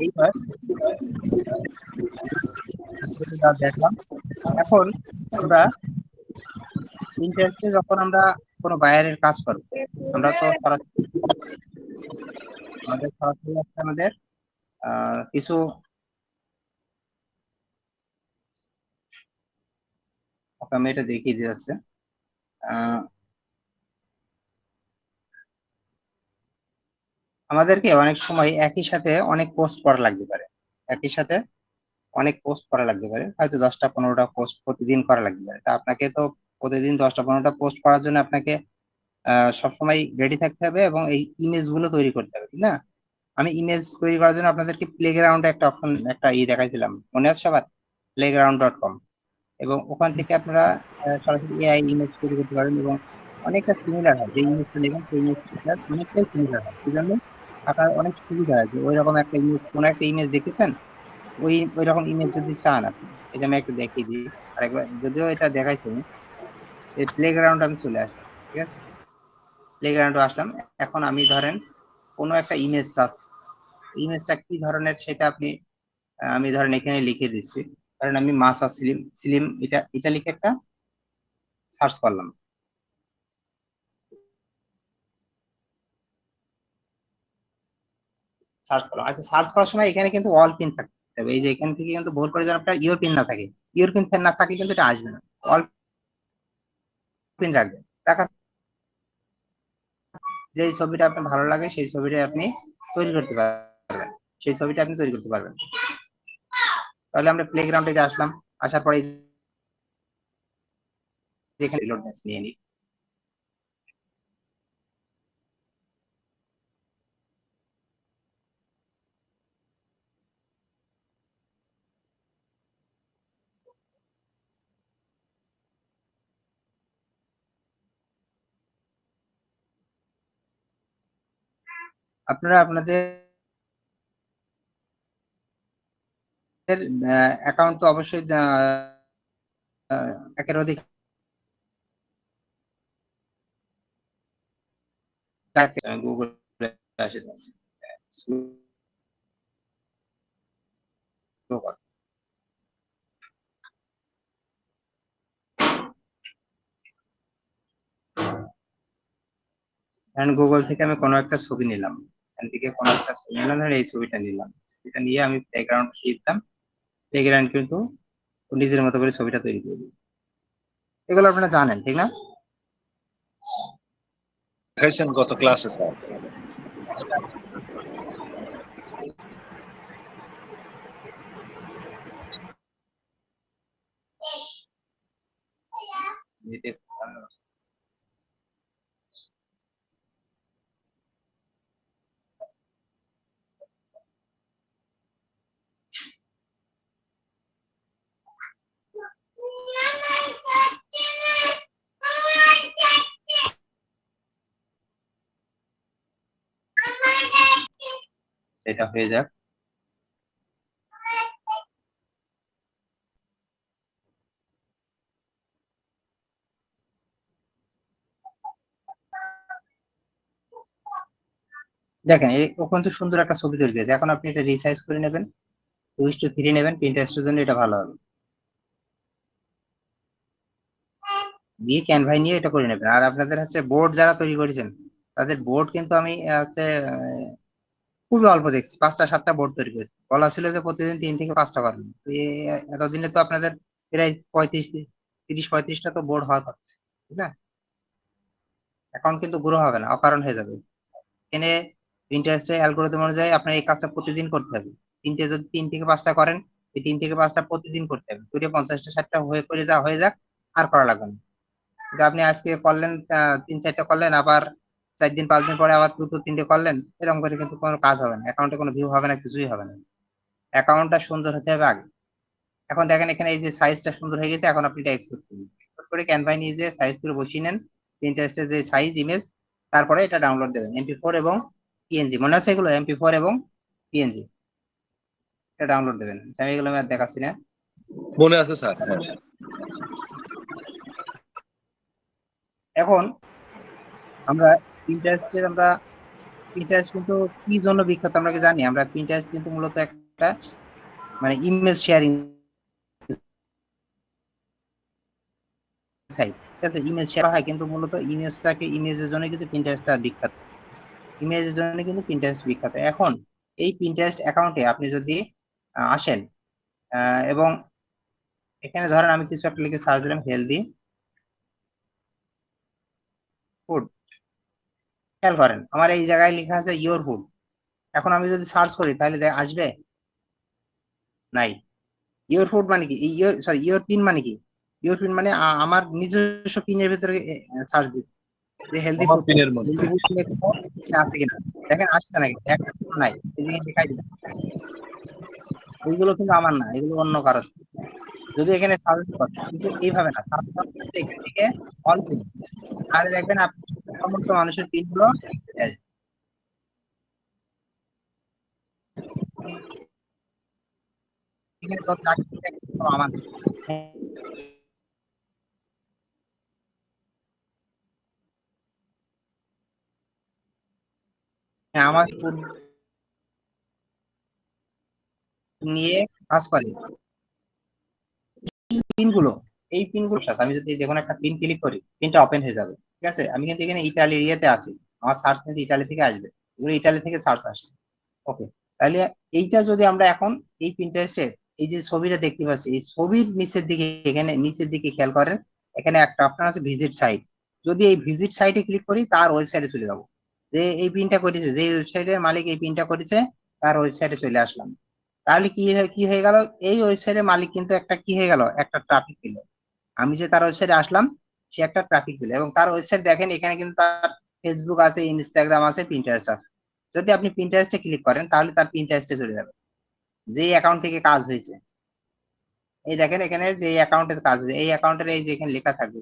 এইবার যা দেখলাম, এখন আমরা ইন্টারেস্টে যখন আমরা কোনো বায়ারের কাজ করব, আমরা তো সরাসরি আমাদের কিছু আমি এটা দেখিয়ে দিয়ে যাচ্ছে। আমাদেরকে অনেক সময় একই সাথে অনেক পোস্ট করা লাগতে পারে, একই সাথে অনেক পোস্ট করা লাগতে পারে, হয়তো 10টা 15টা পোস্ট প্রতিদিন করা লাগতে পারে। তা আপনাকে তো প্রতিদিন 10টা 15টা পোস্ট করার জন্য আপনাকে সবসময় রেডি থাকতে হবে এবং এই ইমেজ গুলো তৈরি করতে হবে, ঠিক না? আমি ইমেজ তৈরি করার জন্য আপনাদেরকে প্লেগ্রাউন্ডে একটা অপশন, একটা দেখাইছিলাম, মনে আছে সবার? playground.com। এবং ওখান থেকে আপনারা সরাসরি এআই ইমেজ তৈরি করতে পারেন এবং অনেকটা সিমিলার হয়, যে ইমেজটা নেবেন সেই ইমেজটা অনেকটাই সিমিলার হয়। সেই জন্য আপনার অনেক সুবিধা হয় যে ওই রকম একটা ইমেজ, কোনো একটা ইমেজ দেখেছেন, ওই রকম ইমেজ যদি চান আপনি, এই যে আমি একটু দেখিয়ে দিই আরেকবার, যদিও এটা দেখাইছি এই প্লেগ্রাউন্ড আমি চলে আসলাম, ঠিক আছে, প্লেগ্রাউন্ডে আসলাম। এখন আমি ধরেন কোনো একটা ইমেজ চাচ্ছি, ইমেজটা কি ধরনের সেটা আপনি আমি ধরেন এখানে লিখে দিচ্ছি, কারণ আমি মাসা স্লিম স্লিম এটা লিখে একটা সার্চ করলাম, আচ্ছা সার্চ করার সময় এখানে কিন্তু অল পিন থাকতে হবে। এই যে এখান থেকে কিন্তু ভুল করে যেন আপনার ইওর পিন না থাকে, ইওর পিন না থাকলে কিন্তু এটা আসবে না, অল পিন রাখবেন। রাখার যে ছবিটা আপনার ভালো লাগে সেই ছবিটা আপনি তৈরি করতে পারবেন, সেই ছবিটা আপনি তৈরি করতে পারবেন। তাহলে আমরা প্লেগ্রাউন্ডে যে আসলাম, আসার পরে এখানে রিলোড নিয়ে নিই। আপনারা আপনাদের অ্যাকাউন্ট তো অবশ্যই একের অধিক গুগল আসে গুগল থেকে আমি কোনো একটা ছবি নিলাম, এখান থেকে কোনো একটা ছবি নিলাম, ধরেন এই ছবিটা নিলাম, ছবিটা নিয়ে আমি ব্যাকগ্রাউন্ড দিতাম, ব্যাকগ্রাউন্ড কিন্তু নিজের মতো করে ছবিটা তৈরি করে দিই। এগুলো আপনারা জানেন ঠিক না? দেখাইছেন গত ক্লাসে স্যার। সেটা হয়ে যাক। দেখেন ওখান তো সুন্দর একটা ছবি তৈরি হয়েছে, এখন আপনি এটা রিসাইজ করে নেবেন, 2:3 নেবেন, প্রিন্টারেস্টের জন্য এটা ভালো হবে, দিয়ে ক্যানভাই নিয়ে এটা করে নেবেন। আর আপনাদের হচ্ছে বোর্ড যারা তৈরি করেছেন তাদের বোর্ড কিন্তু আমি হচ্ছে খুবই অল্প দেখছি, 5টা 7টা বোর্ড তৈরি করেছে, বলা ছিল যে প্রতিদিন 3 থেকে 5টা করবেন। এতদিনে তো আপনাদের প্রায় 30-35টা তো বোর্ড হওয়ার কথা, ঠিক না? এখন কিন্তু গ্রো হবে না, অকারণ হয়ে যাবে। এখানে প্রিন্টারেস্টে অ্যালগরিদম অনুযায়ী আপনার এই কাজটা প্রতিদিন করতে হবে। যদি 3 থেকে 5টা করেন, এই 3 থেকে 5টা প্রতিদিন করতে হবে, করে 50টা 60টা করে হয়ে যাক, আর করা লাগবে না। কিন্তু আপনি আজকে করলেন 3-4টা করলেন, আবার 4 দিন 5 দিন পরে আবার 2-3টে করলেন, এরকম করে কিন্তু কোনো কাজ হবে না, অ্যাকাউন্টে কোনো ভিউ হবে না, কিছুই হবে না। অ্যাকাউন্টটা সুন্দর হতে হবে আগে। এখন দেখেন এখানে এই যে সাইজটা সুন্দর হয়ে গেছে, এখন আপনি এটা এক্সপোর্ট করুন, এক্সপোর্ট করে ক্যানভাই নিয়ে যে সাইজ করে বসিয়ে নেন, প্রিন্টারেস্টের যে সাইজ ইমেজ, তারপরে এটা ডাউনলোড দেবেন, MP4 এবং PNG, মনে আছে এগুলো MP4 এবং PNG, এটা ডাউনলোড দেবেন। আমি এগুলো আমি আর দেখাচ্ছি না, মনে আছে স্যার। এখন আমরা পিন্টারেস্ট কিন্তু কি জন্য বিখ্যাত আমরা কি জানি? আমরা পিন্টারেস্ট কিন্তু মূলত একটা মানে ইমেজ শেয়ারিং সাইট, ঠিক আছে, ইমেজ শেয়ার হয়, কিন্তু মূলত ইমেজের জন্য কিন্তু পিন্টারেস্টটা বিখ্যাত, ইমেজের জন্য কিন্তু পিন্টারেস্ট বিখ্যাত। এখন এই পিন্টারেস্ট অ্যাকাউন্টে আপনি যদি আসেন এবং এখানে ধরেন আমি কিছু একটা লিখে সার্চ দিলাম, হেলদি ফুড, খেয়াল করেন আমার এই জায়গায় লেখা আছে ইওর ফুড। এখন আমি যদি সার্চ করি তাহলে আসবে নাই। ইওর ফুড মানে কি, ইওর পিন মানে কি? ইওর পিন মানে আমার নিজস্ব পিনের ভিতরে সার্চ দিচ্ছি যে হেলদি আমার ফুড পিনের মধ্যে আছে কিনা, দেখেন আসছে নাকি, একটা নাই, এই জিনিস দেখাই দিলাম। এইগুলো কিন্তু আমার না, এগুলো অন্য কারো। যদি এখানে সাজেস্ট করে, কিন্তু এইভাবে না, সাজেস্ট করতেছে এখান থেকে অল পিন, তাহলে দেখবেন আপনি সমস্ত মানুষের পিন গুলো চলে আসবে। এখানে তো আমার আমার নিয়ে কাজ করে পিনগুলো, এই পিনগুলো সাথে আমি যদি যে কোনো একটা পিন ক্লিক করি, পিনটা ওপেন হয়ে যাবে। ঠিক আছে, আমি কিন্তু এখানে ইটালির ইয়েতে আছি, আমার সার্চ কিন্তু ইটালি থেকে আসবে, এগুলো ইটালি থেকে সার্চ আসছে। ওকে, তাহলে এইটা যদি আমরা এখন এই পিন্টারেস্টে এই যে ছবিটা দেখতে পাচ্ছি, এই ছবির নিচের দিকে, এখানে নিচের দিকে খেয়াল করেন, এখানে একটা অপশন আছে ভিজিট সাইট। যদি এই ভিজিট সাইটে ক্লিক করি, তার ওয়েবসাইটে চলে যাবো, যে এই পিনটা করেছে, যে ওয়েবসাইটের মালিক এই পিনটা করেছে, তার ওয়েবসাইটে চলে আসলাম। তাহলে কি হয়ে গেল, এই ওয়েবসাইটের মালিক কিন্তু একটা কি হয়ে গেল, একটা ট্রাফিক পেল। আমি যে তার ওয়েবসাইটে আসলাম, সে একটা ট্রাফিক পেল, এবং তার ওয়েবসাইট দেখেন এখানে কিন্তু তার ফেসবুক আছে, ইনস্টাগ্রাম আছে, পিন্টারেস্ট আছে। যদি আপনি পিন্টারেস্টে ক্লিক করেন, তাহলে তার পিন্টারেস্টে চলে যাবে, যে অ্যাকাউন্ট থেকে কাজ হয়েছে। এই দেখেন এখানে যে অ্যাকাউন্টের কাজ হয়েছে, এই অ্যাকাউন্টের এই যে এখানে লেখা থাকবে,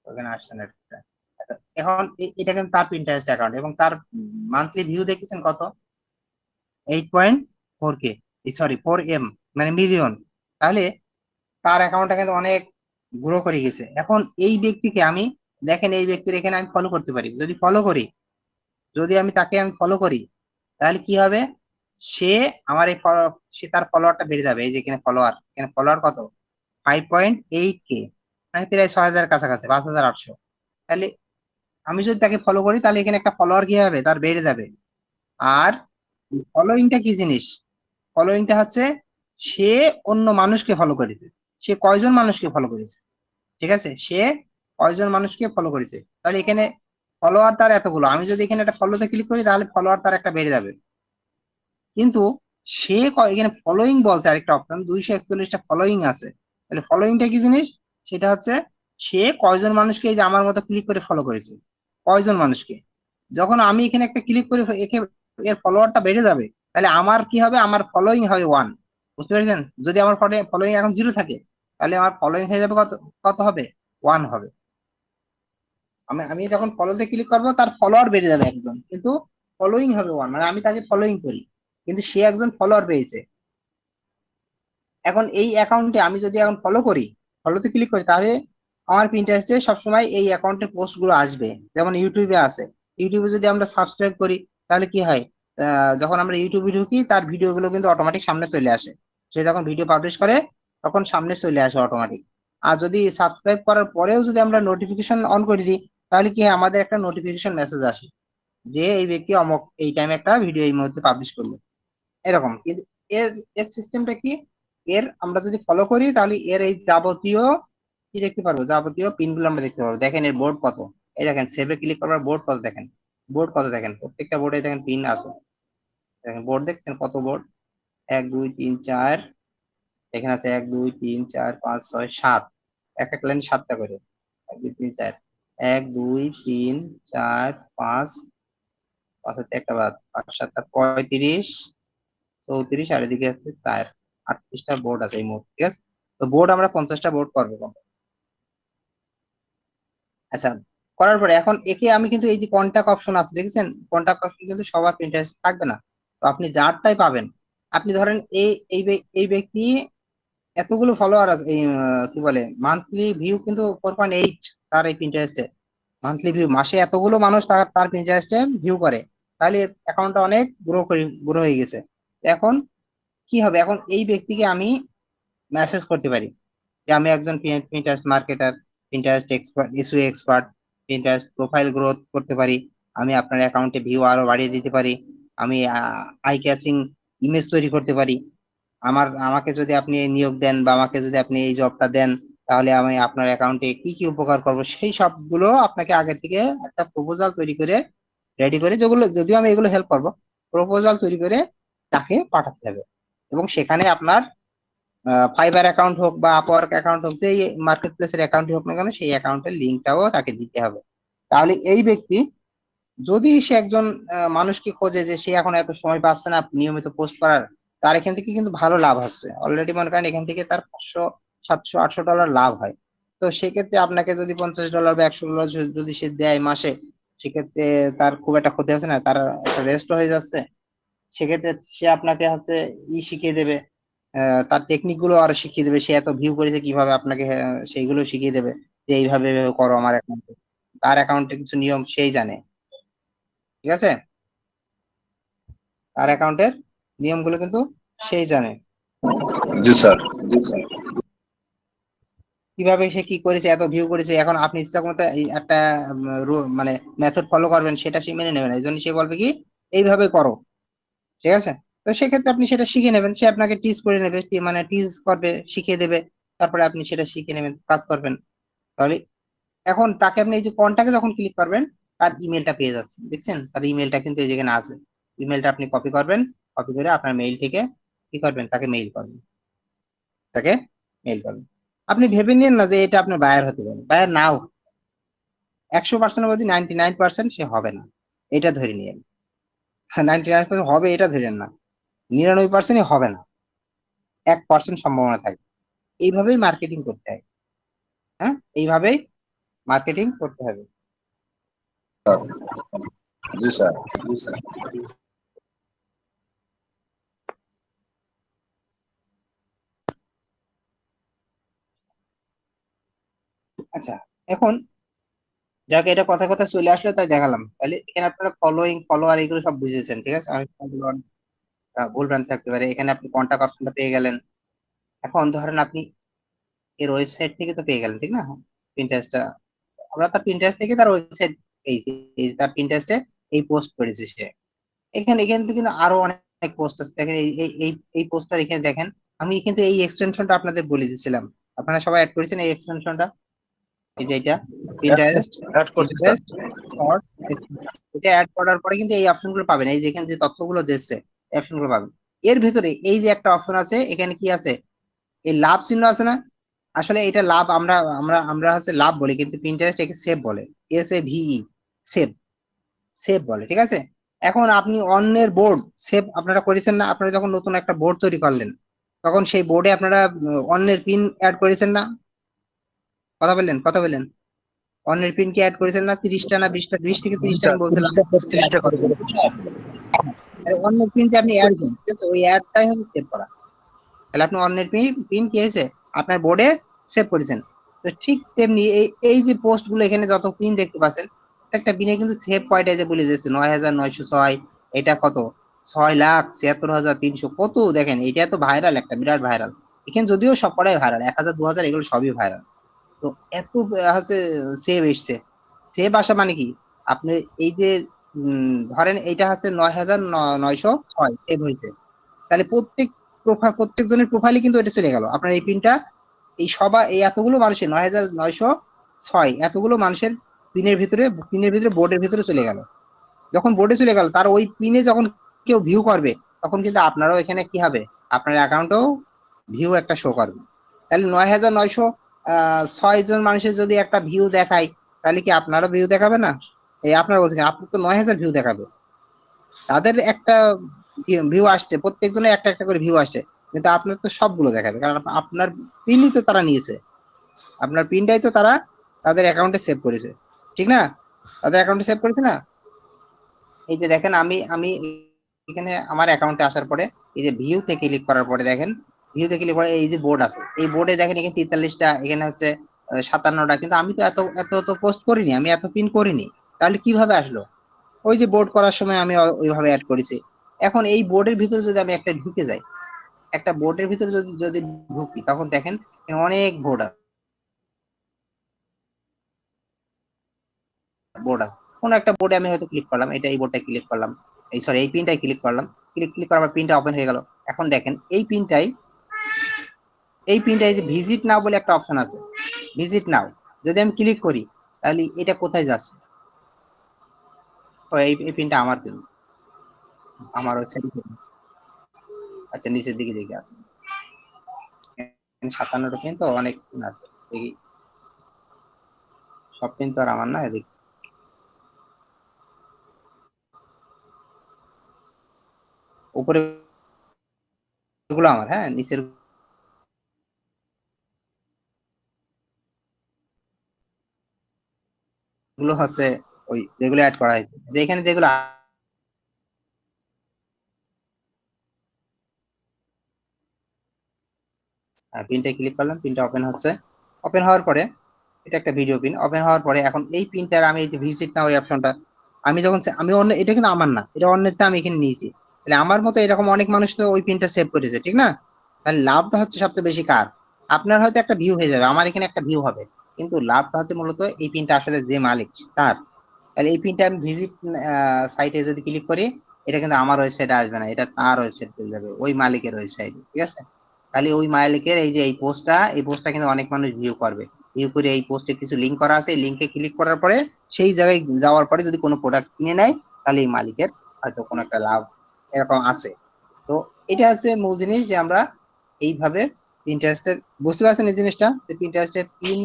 ওখানে আসছে না এটা। আচ্ছা, এখন এটা কিন্তু তার পিন্টারেস্ট অ্যাকাউন্ট, এবং তার মান্থলি ভিউ দেখেছেন কত, 8.4K, সরি 4M, মানে মিলিয়ন। তাহলে তার অ্যাকাউন্টটা কিন্তু অনেক গ্রো করে গেছে। এখন এই ব্যক্তিকে আমি, দেখেন এই ব্যক্তির এখানে আমি ফলো করতে পারি, যদি ফলো করি, যদি আমি তাকে আমি ফলো করি, তাহলে কি হবে, সে আমার এই সে তার ফলোয়ারটা বেড়ে যাবে। এই যে এখানে ফলোয়ার, এখানে ফলোয়ার কত, 5.8K, মানে প্রায় 6,000 কাছাকাছি, 5,800। তাহলে আমি যদি তাকে ফলো করি, তাহলে এখানে একটা ফলোয়ার কি হবে, তার বেড়ে যাবে। আর ফলোইংটা কি জিনিস, ফলোইংটা হচ্ছে সে অন্য মানুষকে ফলো করেছে, সে কয়জন মানুষকে ফলো করেছে। ঠিক আছে, সে কয়জন মানুষকে ফলো করেছে, তাহলে এখানে ফলোয়ার তার এতগুলো। আমি যদি এখানে একটা ফলোতে ক্লিক করি, তাহলে ফলোয়ার তার একটা বেড়ে যাবে। কিন্তু সে এখানে ফলোইং বলছে, আরেকটা অপশন 241টা ফলোইং আছে। তাহলে ফলোইংটা কি জিনিস, সেটা হচ্ছে সে কয়জন মানুষকে এই যে আমার মতো ক্লিক করে ফলো করেছে, কয়জন মানুষকে। যখন আমি এখানে একটা ক্লিক করে একে, এর ফলোয়ারটা বেড়ে যাবে, তাহলে আমার কি হবে, আমার ফলোইং হবে 1। বুঝতে পেরেছেন, যদি আমার ফলোইং এখন 0 থাকে, তাহলে আমার ফলোইং হয়ে যাবে কত, কত হবে, 1 হবে। আমি আমি যখন ফলোতে ক্লিক করবো, তার ফলোয়ার বেড়ে যাবে একজন, কিন্তু ফলোইং হবে 1, মানে আমি তাকে ফলোইং করি, কিন্তু সে একজন ফলোয়ার পেয়েছে। এখন এই অ্যাকাউন্টে আমি যদি এখন ফলো করি, ফলোতে ক্লিক করি, তাহলে আমার পিন্টারেস্টে সবসময় এই অ্যাকাউন্টের পোস্ট গুলো আসবে। যেমন ইউটিউবে আছে, ইউটিউবে যদি আমরা সাবস্ক্রাইব করি, তাহলে কি হয়, যখন আমরা ইউটিউবে ঢুকি, তার ভিডিও গুলো কিন্তু অটোমেটিক সামনে চলে আসে। সে যখন ভিডিও পাবলিশ করে, তখন সামনে চলে আসে অটোমেটিক। আর যদি সাবস্ক্রাইব করার পরেও যদি আমরা নোটিফিকেশন অন করে দিই, তাহলে কি হয়, আমাদের একটা নোটিফিকেশন মেসেজ আসে, যে এই ব্যক্তি অমুক এই টাইমে একটা ভিডিও এই মুহূর্তে পাবলিশ করলো, এরকম। কিন্তু এর এর সিস্টেমটা কি, এর আমরা যদি ফলো করি, তাহলে এর এই যাবতীয় কি দেখতে পারবো, যাবতীয় পিনগুলো আমরা দেখতে পারবো। দেখেন এর বোর্ড কত, এই দেখেন সেভে ক্লিক করবার বোর্ড কত, দেখেন বোর্ড কত, দেখেন প্রত্যেকটা বোর্ডে দেখেন পিন আছে। দেখেন বোর্ড দেখছেন কত বোর্ড, 1 2 3 4, এখানে আছে 1 2 3 4 5 6 7, এক এক লাইনে 7টা করে, 1 2 3 4, 1 2 3 4 5, পাঁচের একটা বাদ, 5 7 35, 34, আর এদিকে আছে 4, 38টা বোর্ড আছে এই মুহূর্তে। ঠিক আছে, তো বোর্ড আমরা 50টা বোর্ড করবো। আচ্ছা, করার পরে এখন একে আমি কিন্তু এই যে কন্টাক্ট অপশন আছে দেখেছেন, কন্টাক্ট অপশন কিন্তু সবার প্রিন্টারেস্ট থাকবে না, তো আপনি যারটাই পাবেন। আপনি ধরেন এই ব্যক্তি এতগুলো ফলোয়ার আছে, এই কি বলে মান্থলি ভিউ কিন্তু 4.8, তার এই প্রিন্টারেস্টে মান্থলি ভিউ, মাসে এতগুলো মানুষ তার তার প্রিন্টারেস্টে ভিউ করে, তাহলে অ্যাকাউন্টটা অনেক গ্রো হয়ে গেছে। এখন কি হবে, এখন এই ব্যক্তিকে আমি মেসেজ করতে পারি যে আমি একজন Pinterest marketer, Pinterest expert, issue expert, Pinterest profile growth করতে পারি, আমি আপনার অ্যাকাউন্টে ভিউ আরো বাড়িয়ে দিতে পারি, আমি আই ক্যাচিং ইমেজ তৈরি করতে পারি। আমাকে যদি আপনি নিয়োগ দেন, বা আমাকে যদি আপনি এই জবটা দেন, তাহলে আমি আপনার অ্যাকাউন্টে কি কি উপকার করব, সেই সবগুলো আপনাকে আগে থেকে একটা প্রপোজাল তৈরি করে, রেডি করে, যেগুলো যদিও আমি এগুলো হেল্প করবো, প্রপোজাল তৈরি করে তাকে পাঠাতে হবে। এবং সেখানে আপনার ফাইবার অ্যাকাউন্ট হোক বা আপওয়ার্ক অ্যাকাউন্ট হোক, যে মার্কেট প্লেসের অ্যাকাউন্ট হোক না কেন, সেই অ্যাকাউন্টের লিঙ্কটাও তাকে দিতে হবে। তাহলে এই ব্যক্তি যদি সে একজন মানুষকে খোঁজে যে সে এখন এত সময় পাচ্ছে না নিয়মিত পোস্ট করার, তার এখান থেকে কিন্তু ভালো লাভ হচ্ছে অলরেডি। মনে করেন এখান থেকে তার 500 700 800 ডলার লাভ হয়। তো সেক্ষেত্রে আপনাকে যদি $50 বা $100 যদি সে দেয় মাসে, সেক্ষেত্রে তার খুব একটা ক্ষতি আছে না, তার একটা রেস্ট হয়ে যাচ্ছে। সেক্ষেত্রে সে আপনাকে হচ্ছে শিখিয়ে দেবে, তার টেকনিক গুলো আরো শিখিয়ে দেবে। সে এত ভিউ করেছে কিভাবে, আপনাকে সেইগুলো শিখিয়ে দেবে যে এইভাবে এইভাবে করো আমার অ্যাকাউন্টে। তার অ্যাকাউন্টে কিছু নিয়ম সেই জানে, ঠিক আছে? তার অ্যাকাউন্টের নিয়মগুলো কিন্তু সেই জানে, জি স্যার, জি স্যার। কিভাবে সে কি করেছে, এত ভিউ করেছে। এখন আপনি ইচ্ছা মতো এই একটা মানে মেথড ফলো করবেন, সেটা সে মেনে নেবে না। এই জন্য সে বলবে কি এইভাবে করো, ঠিক আছে? তো সেক্ষেত্রে আপনি সেটা শিখে নেবেন, সে আপনাকে টিচ করে নেবে, মানে টিচ করবে, শিখিয়ে দেবে। তারপরে আপনি সেটা শিখে নেবেন, কাজ করবেন। তাহলে এখন তাকে আপনি এই যে কন্টাক্টে যখন ক্লিক করবেন, তার ইমেলটা পেয়ে যাচ্ছেন, দেখছেন? তার ইমেলটা কিন্তু এই যেখানে আছে। ইমেলটা আপনি কপি করবেন, কপি করে আপনার মেইল থেকে কি করবেন, তাকে মেইল করবেন, তাকে মেইল করবেন। আপনি ভেবে নিন না যে এটা আপনার বায়ার হতে পারে, বায়ার নাও। 100% মধ্যে 99% সে হবে না, এটা ধরে নিয়ে। 99% হবে এটা ধরেন না, 99% হবে না, 1% সম্ভাবনা থাকে। এইভাবেই মার্কেটিং করতে হয়। হ্যাঁ, এইভাবেই মার্কেটিং করতে হবে। জি স্যার, জি স্যার। আচ্ছা, এখন যাকে এটা কথা কথা চলে আসলো তাই দেখালাম। তাহলে এখানে আপনারা ফলোইং, ফলোয়ার এগুলো সব বুঝেছেন, ঠিক আছে? অনেক ভুল ভ্রান্তি থাকতে পারে। এখানে আপনি কন্টাক্ট অপশনটা পেয়ে গেলেন। এখন ধরেন আপনি এর ওয়েবসাইট থেকে তো পেয়ে গেলেন, ঠিক না? পিন্টারেস্টটা, আমরা তার পিন্টারেস্ট থেকে তার ওয়েবসাইট পেয়েছি। এই যে তার পিন্টারেস্টে এই পোস্ট করেছে সে। এখানে এখানে তো কিন্তু আরো অনেক পোস্ট আছে, দেখেন এই এই এই এই পোস্টটা এখানে দেখেন। আমি কিন্তু এই এক্সটেনশনটা আপনাদের বলে দিয়েছিলাম, আপনারা সবাই অ্যাড করেছেন এই এক্সটেনশনটা। এই যে এটা পিন্টারেস্ট, অ্যাড করছি স্যার। Pinterest short extension. এটা অ্যাড করার পরে কিন্তু এই অপশনগুলো পাবেন, এই যেখানে যে তথ্যগুলো দিচ্ছে এই অপশনগুলো পাবেন। এর ভিতরে এই যে একটা অপশন আছে, এখানে কি আছে, এই লাভ চিহ্ন আছে না? আসলে এটা লাভ, আমরা আমরা আমরা হচ্ছে লাভ বলি, কিন্তু পিন্টারেস্ট একে সেভ বলে। SAVE, সেভ, সেভ বলে, ঠিক আছে? এখন আপনি অন্যের বোর্ড সেভ আপনারা করেছেন না? আপনারা যখন নতুন একটা বোর্ড তৈরি করলেন, তখন সেই বোর্ডে আপনারা অন্যের পিন অ্যাড করেছেন না? কথা বললেন, কথা বললেন। অন্যের পিন কি অ্যাড করেছেন না? 30টা না 20টা, 20 থেকে 30টা আমি বলছিলাম 30টা করে করে দিচ্ছি। আরে অন্যের পিন যে আপনি অ্যাড দিয়েছেন, ঠিক আছে? ওই অ্যাডটাই হচ্ছে সেভ করা। তাহলে আপনি অন্যের পিন পিন কি হয়েছে, আপনার বোর্ডে সেভ করেছেন। তো ঠিক তেমনি এই এই যে পোস্ট গুলো এখানে যত পিন দেখতে পাচ্ছেন, একটা পিনে কিন্তু সেভ কয়টা যে বলে দিয়েছে, 9906। এটা কত, 6,76,300, কত দেখেন। এটা তো ভাইরাল, একটা বিরাট ভাইরাল। এখানে যদিও সব কটাই ভাইরাল, 1000 2000 এগুলো সবই ভাইরাল। তো এত হচ্ছে সেভ এসছে। সেভ আসা মানে কি, আপনি এই যে ধরেন এইটা হচ্ছে 9,906 সেভ হয়েছে। তাহলে প্রত্যেক প্রোফাইল, প্রত্যেক জনের প্রোফাইলে কিন্তু এটা চলে গেল আপনার এই পিনটা। এই সবাই, এই এতগুলো মানুষের 9,906 এতগুলো মানুষের পিনের ভিতরে বোর্ডের ভিতরে চলে গেল। যখন বোর্ডে চলে গেল, তার ওই পিনে যখন কেউ ভিউ করবে, তখন কিন্তু আপনারাও এখানে কি হবে, আপনার অ্যাকাউন্টেও ভিউ একটা শো করবে। তাহলে 9,906 জন মানুষের যদি একটা ভিউ দেখায়, তাহলে কি আপনারও ভিউ দেখাবে না? এই আপনার বলছেন আপনার তো 9,000 ভিউ দেখাবে। তাদের একটা ভিউ আসছে, প্রত্যেকজনের একটা একটা করে ভিউ আসছে, কিন্তু আপনার তো সবগুলো দেখাবে, কারণ আপনার পিনই তো তারা নিয়েছে, আপনার পিনটাই তো তারা তাদের অ্যাকাউন্টে সেভ করেছে, ঠিক না? তাদের অ্যাকাউন্টে সেভ করেছে না? এই যে দেখেন, আমি আমি এখানে আমার অ্যাকাউন্টে আসার পরে এই যে ভিউতে ক্লিক করার পরে দেখেন, ভিউতে ক্লিক করে এই যে বোর্ড আছে, এই বোর্ডে দেখেন এখানে 43টা, এখানে হচ্ছে 57টা। কিন্তু আমি তো এত এত তো পোস্ট করিনি, আমি এত পিন করিনি। তাহলে কিভাবে আসলো? ওই যে বোর্ড করার সময় আমি ওইভাবে অ্যাড করেছি। এখন এই বোর্ডের ভিতরে যদি আমি একটা ঢুকে যাই, একটা বোর্ডের ভিতরে যদি যদি ঢুকি, তখন দেখেন এখানে অনেক বোর্ড আছে। কোন একটা বোর্ডে আমি হয়তো ক্লিক করলাম, এটা এই বোর্ডটা ক্লিক করলাম, এই সরি এই পিনটাই ক্লিক করলাম। ক্লিক করার পর পিনটা ওপেন হয়ে গেল। এখন দেখেন এই পিনটাই যে ভিজিট নাও বলে একটা অপশন আছে, ভিজিট নাও যদি আমি ক্লিক করি, তাহলে এটা কোথায় যাচ্ছে? তো এই পিনটা আমার পিন, আমার ওয়েবসাইট। আচ্ছা, নিচের দিকে দেখে আছে 57টা পিন, তো অনেক পিন আছে দেখি। সব পিন তো আর আমার না, এদিকে উপরে গুলো আমার, হ্যাঁ, নিচের গুলো হচ্ছে ওই যেগুলো অ্যাড করা হয়েছে। এখানে যেগুলো পিনটা ক্লিক করলাম, পিনটা ওপেন হচ্ছে। ওপেন হওয়ার পরে এটা একটা ভিডিও পিন। ওপেন হওয়ার পরে এখন এই পিনটার আমি এই যে ভিজিট নাও এই অপশনটা আমি যখন আমি অন্য, এটা কিন্তু আমার না, এটা অন্যেরটা আমি এখানে নিয়েছি। তাহলে আমার মতো এরকম অনেক মানুষ তো ওই পিনটা সেভ করেছে, ঠিক না? তাহলে লাভটা হচ্ছে সবচেয়ে বেশি কার? আপনার হয়তো একটা ভিউ হয়ে যাবে, আমার এখানে একটা ভিউ হবে, কিন্তু লাভটা হচ্ছে মূলত এই পিনটা আসলে যে মালিক তার। তাহলে এই পিনটা আমি ভিজিট সাইটে যদি ক্লিক করি, এটা কিন্তু আমার ওয়েবসাইটে আসবে না, এটা তার ওয়েবসাইট চলে যাবে, ওই মালিকের ওয়েবসাইটে, ঠিক আছে? তাহলে ওই মালিকের এই যে এই পোস্টটা কিন্তু অনেক মানুষ ভিউ করবে। ভিউ করে এই পোস্টে কিছু লিঙ্ক করা আছে, লিঙ্কে ক্লিক করার পরে সেই জায়গায় যাওয়ার পরে যদি কোনো প্রোডাক্ট কিনে নেয়, তাহলে এই মালিকের হয়তো কোনো একটা লাভ এরকম আছে। তো এটা হচ্ছে মূল জিনিস, যে আমরা এইভাবে পিন্টারেস্টের, বুঝতে পারছেন এই জিনিসটা, যে পিন্টারেস্টের পিন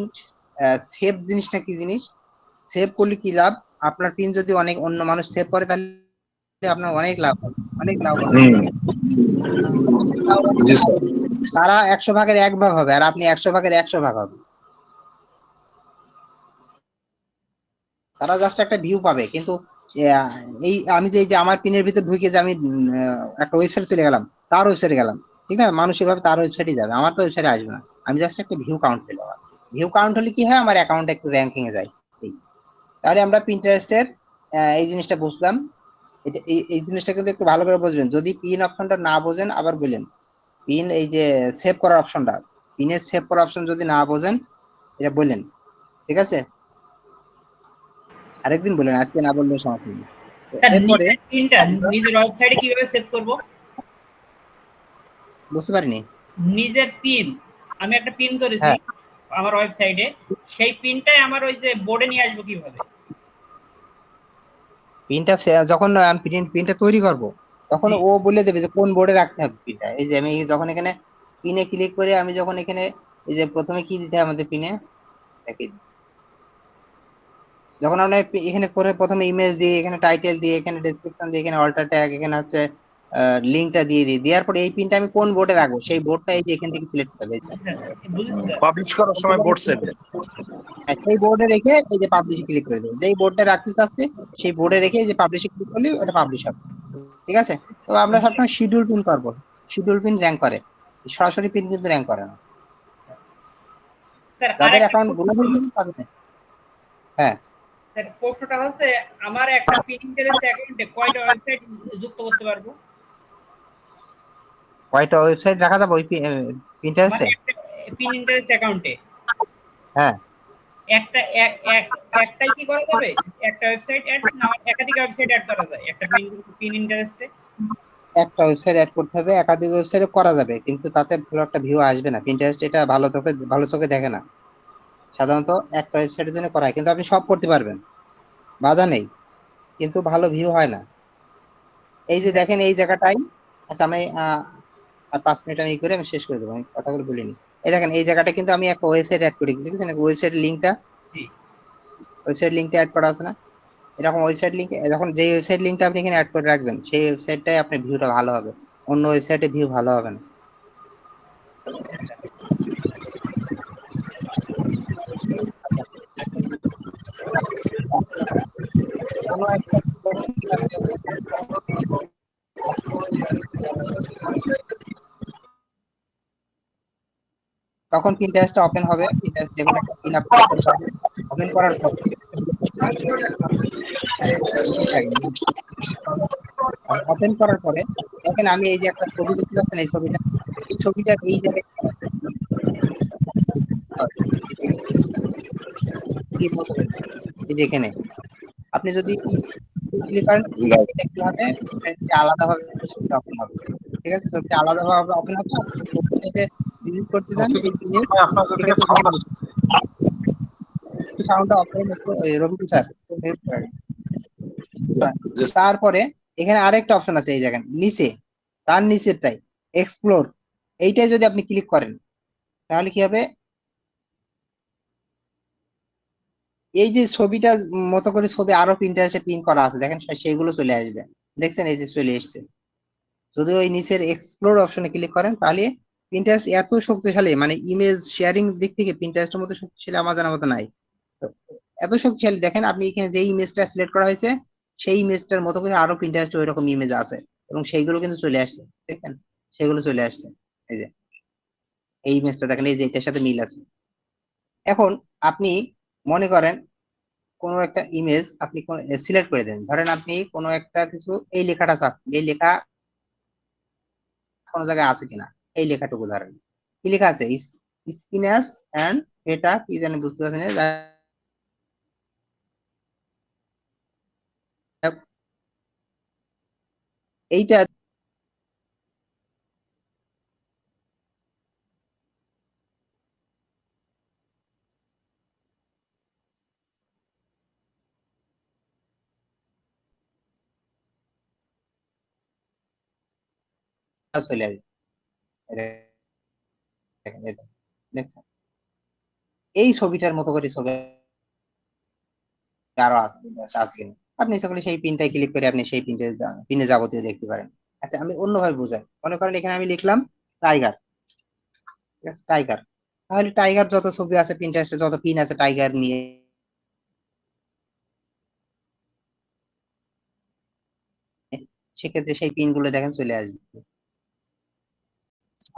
সেভ জিনিসটা কি জিনিস, সেভ করলে কি লাভ? আপনার পিন যদি অনেক অন্য মানুষ সেভ করে, তাহলে আপনার অনেক লাভ হবে, অনেক লাভ হবে। জি স্যার। তারা 100 ভাগের 1 ভাগ হবে, আর আপনি 100 ভাগের 100 ভাগ হবে। তারা জাস্ট একটা ভিউ পাবে, কিন্তু আহ, এই আমি যে এই যে আমার পিনের ভিতর ঢুকে যে আমি একটা ওয়েবসাইটে চলে গেলাম, তার ওয়েবসাইটে গেলাম, ঠিক না? মানুষ এভাবে তার ওয়েবসাইটে যাবে, আমার তো ওয়েবসাইটে আসবে না। আমি জাস্ট একটা ভিউ কাউন্ট পেলাম। ভিউ কাউন্ট হলে কি হয়, আমার অ্যাকাউন্ট একটু র্যাঙ্কিং এ যায়। এই তাহলে আমরা পিন্টারেস্টের এই জিনিসটা বুঝলাম। এটা এই জিনিসটা কিন্তু একটু ভালো করে বুঝবেন। যদি পিন অপশনটা না বোঝেন আবার বলেন। পিন এই যে সেভ করার অপশনটা, পিনের সেভ করার অপশন যদি না বোঝেন, এটা বললেন, ঠিক আছে? আরেকদিন বলেন, আজকে না বললে সমস্যা নেই। তো স্যার এরপরে নিজের পিনটা নিজের ওয়েবসাইটে কিভাবে সেভ করব? বুঝতে পারিনি। নিজের পিন, আমি একটা পিন করেছি হ্যাঁ, আমার ওয়েবসাইটে, সেই পিনটাই আমার ওই যে বোর্ডে নিয়ে আসবো কিভাবে? পিনটা যখন আমি পিনটা তৈরি করব, তখন জি ও বলে দেবে যে কোন বোর্ডে রাখতে হবে পিনটা। এই যে আমি যখন এখানে পিনে ক্লিক করে, আমি যখন এখানে এই যে প্রথমে কি দিতে হয় আমাদের পিনে, যখন আমরা এখানে করে প্রথমে ইমেজ দিয়ে, এখানে টাইটেল দিয়ে, এখানে ডেসক্রিপশন দিয়ে, এখানে অল্টার ট্যাগ, এখানে হচ্ছে লিঙ্কটা দিয়ে দিই, দেওয়ার পরে এই পিনটা আমি কোন বোর্ডে রাখবো, সেই বোর্ডটা এই যে এখান থেকে সিলেক্ট করবে। জি স্যার, বুঝেছি স্যার। পাবলিশ করার সময় বোর্ড সেভে। সেই বোর্ডে রেখে এই যে পাবলিশে ক্লিক করে দেবো, যেই বোর্ডে রাখতে চাচ্ছে সেই বোর্ডে রেখে এই যে পাবলিশে ক্লিক করলে ওটা পাবলিশ হবে, ঠিক আছে? তো আমরা সবসময় শিডিউল পিন করবো, শিডিউল পিন র্যাঙ্ক করে, সরাসরি পিন কিন্তু র্যাঙ্ক করে না। স্যার যাদের আরেকটা অ্যাকাউন্ট গুলো তাদের, হ্যাঁ, স্যার প্রশ্নটা হচ্ছে, আমার একটা পিনিন্টারেস্ট অ্যাকাউন্টে কয়টা ওয়েবসাইট যুক্ত করতে পারবো? কয়টা ওয়েবসাইট রাখা যাবে ওই মানে পিন্টারেস্টে? একটা পিনিন্টারেস্ট অ্যাকাউন্টে হ্যাঁ, একটা একটাই কি করা যাবে? একটা ওয়েবসাইট অ্যাড না একাধিক ওয়েবসাইট অ্যাড করা যায় একটা পিনিন্টারেস্টে? একটা ওয়েবসাইট অ্যাড করতে হবে, একাধিক ওয়েবসাইটে করা যাবে, কিন্তু তাতে ভালো একটা ভিউ আসবে না। পিন্টারেস্ট এটা ভালো চোখে দেখে না। সাধারণত একটা ওয়েবসাইটের জন্য করা হয়, কিন্তু আপনি সব করতে পারবেন, বাধা নেই, কিন্তু ভালো ভিউ হয় না। এই জি যে স্যার। দেখেন এই জায়গাটাই, আচ্ছা আমি আর 5 মিনিট আমি করে আমি শেষ করে দেবো, আমি কথাগুলো বলিনি। এই দেখেন এই জায়গাটা কিন্তু আমি একটা ওয়েবসাইট অ্যাড করে দিয়েছি, দেখেছেন ওয়েবসাইটের লিঙ্কটা, জি ওয়েবসাইট লিঙ্কটা অ্যাড করা আছে না? এরকম ওয়েবসাইট লিঙ্ক, যখন যে ওয়েবসাইট লিঙ্কটা আপনি এখানে অ্যাড করে রাখবেন, সেই ওয়েবসাইটটাই আপনার ভিউটা ভালো হবে, অন্য ওয়েবসাইটে ভিউ ভালো হবে না। জি স্যার। কোনো একটা তখন পিন্টারেস্টটা ওপেন হবে, পিন্টারেস্ট যে কোনো একটা পিন আপনি ওপেন করবেন। ওপেন করার পর ওপেন করার পরে দেখেন আমি এই যে একটা ছবি দেখতে পাচ্ছেন, এই ছবিটা এই জায়গায় এই যে এখানে আপনি যদি ক্লিক করেন, এটা কি হবে, এটা আলাদাভাবে ছবিটা ওপেন হবে, ঠিক আছে? ছবিটা আলাদাভাবে ওপেন হবে। আপনি যদি ওয়েবসাইটে ভিজিট করতে চান রফিক এই জিনিস, ভাই, আপনার কাছ ঠিক থেকে আছে? সাউন্ড আসছে। একটু সাউন্ডটা অফ করেন একটু, রবি স্যার। স্যার, জি স্যার। তারপরে এখানে আরেকটা অপশন আছে এই জায়গায় নিচে, তার নিচেরটাই এক্সপ্লোর, এইটাই যদি আপনি ক্লিক করেন, তাহলে কি হবে, এই যে ছবিটা মতো করে ছবি আরো পিন্টারেস্টে পিন করা আছে দেখেন, সেগুলো চলে আসবে। দেখছেন এই যে চলে এসছে, যদি ওই নিচের এক্সপ্লোর অপশনে ক্লিক করেন তাহলে পিন্টারেস্ট এত শক্তিশালী, মানে ইমেজ শেয়ারিং দিক থেকে পিন্টারেস্টের মতো শক্তিশালী আমার জানার মতো নাই। তো এত শক্তিশালী, দেখেন আপনি এখানে যে ইমেজটা সিলেক্ট করা হয়েছে সেই ইমেজটার মতো করে আরো পিন্টারেস্টে ওই রকম ইমেজ আছে এবং সেইগুলো কিন্তু চলে আসছে, দেখেন সেগুলো চলে আসছে। এই যে এই ইমেজটা দেখেন, এই যে এটার সাথে মিল আছে। এখন আপনি মনে করেন কোনো একটা ইমেজ আপনি সিলেক্ট করে দেন, ধরেন আপনি কোনো একটা কিছু, এই লেখাটা চাচ্ছেন, এই লেখা কোনো জায়গায় আছে কিনা, এই লেখাটুকু ধরেন কি লেখা আছে, স্পিনাস এন্ড এটা কি জানি বুঝতে পারছেন না, এইটা চলে আসবে। দেখেন এটা, দেখছেন এই ছবিটার মতো করে ছবি আরো আছে আছে কিনা, আপনি ইচ্ছা করলে সেই পিনটাই ক্লিক করে আপনি সেই পিনে যাবতীয় দেখতে পারেন। আচ্ছা আমি অন্যভাবে বোঝাই, মনে করেন এখানে আমি লিখলাম টাইগার, ঠিক আছে টাইগার, তাহলে টাইগার যত ছবি আছে পিন্টারেস্টে যত পিন আছে টাইগার নিয়ে, সেক্ষেত্রে সেই পিন গুলো দেখেন চলে আসবে।